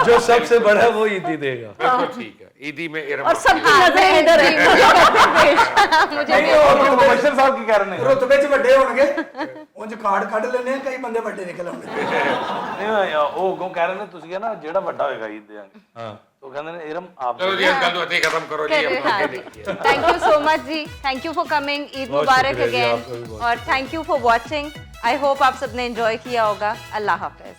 जो सबसे बड़ा है वो ईदी देगा। बिल्कुल ठीक है, ईदी में इरम और सबकी नजरें इधर है। मुझे भी ਮੁਬਸ਼ਰ ਸਾਹਿਬ ਕੀ ਕਰ ਰਹੇ ਨੇ? ਰੁਤਬੇ 'ਚ ਵੱਡੇ ਹੋਣਗੇ, ਉਂਝ ਕਾਰਡ ਕੱਢ ਲੈਣੇ ਆ, ਕਈ ਬੰਦੇ ਵੱਡੇ ਨਿਕਲ ਆਉਂਦੇ। ਨਹੀਂ ਉਹ ਅੱਗੋਂ ਕਹਿ ਰਹੇ ਨੇ ਤੁਸੀਂ ਕਹਿੰਦਾ ਜਿਹੜਾ ਵੱਡਾ ਹੋਏਗਾ ਈਦ ਦੇਾਂਗੇ। हाँ, तो कहते हैं इरम आप चलो जी, इसका तो अति खत्म करो जी, अब हाँ आगे जी, देखिए। थैंक यू सो मच जी, thank you for coming, Eid बहुत मुबारक शुक्रिया जी, अगेन, आपका भी बहुत और thank you for watching. I hope आप सबने एंजॉय किया होगा। अल्लाह हाफिज।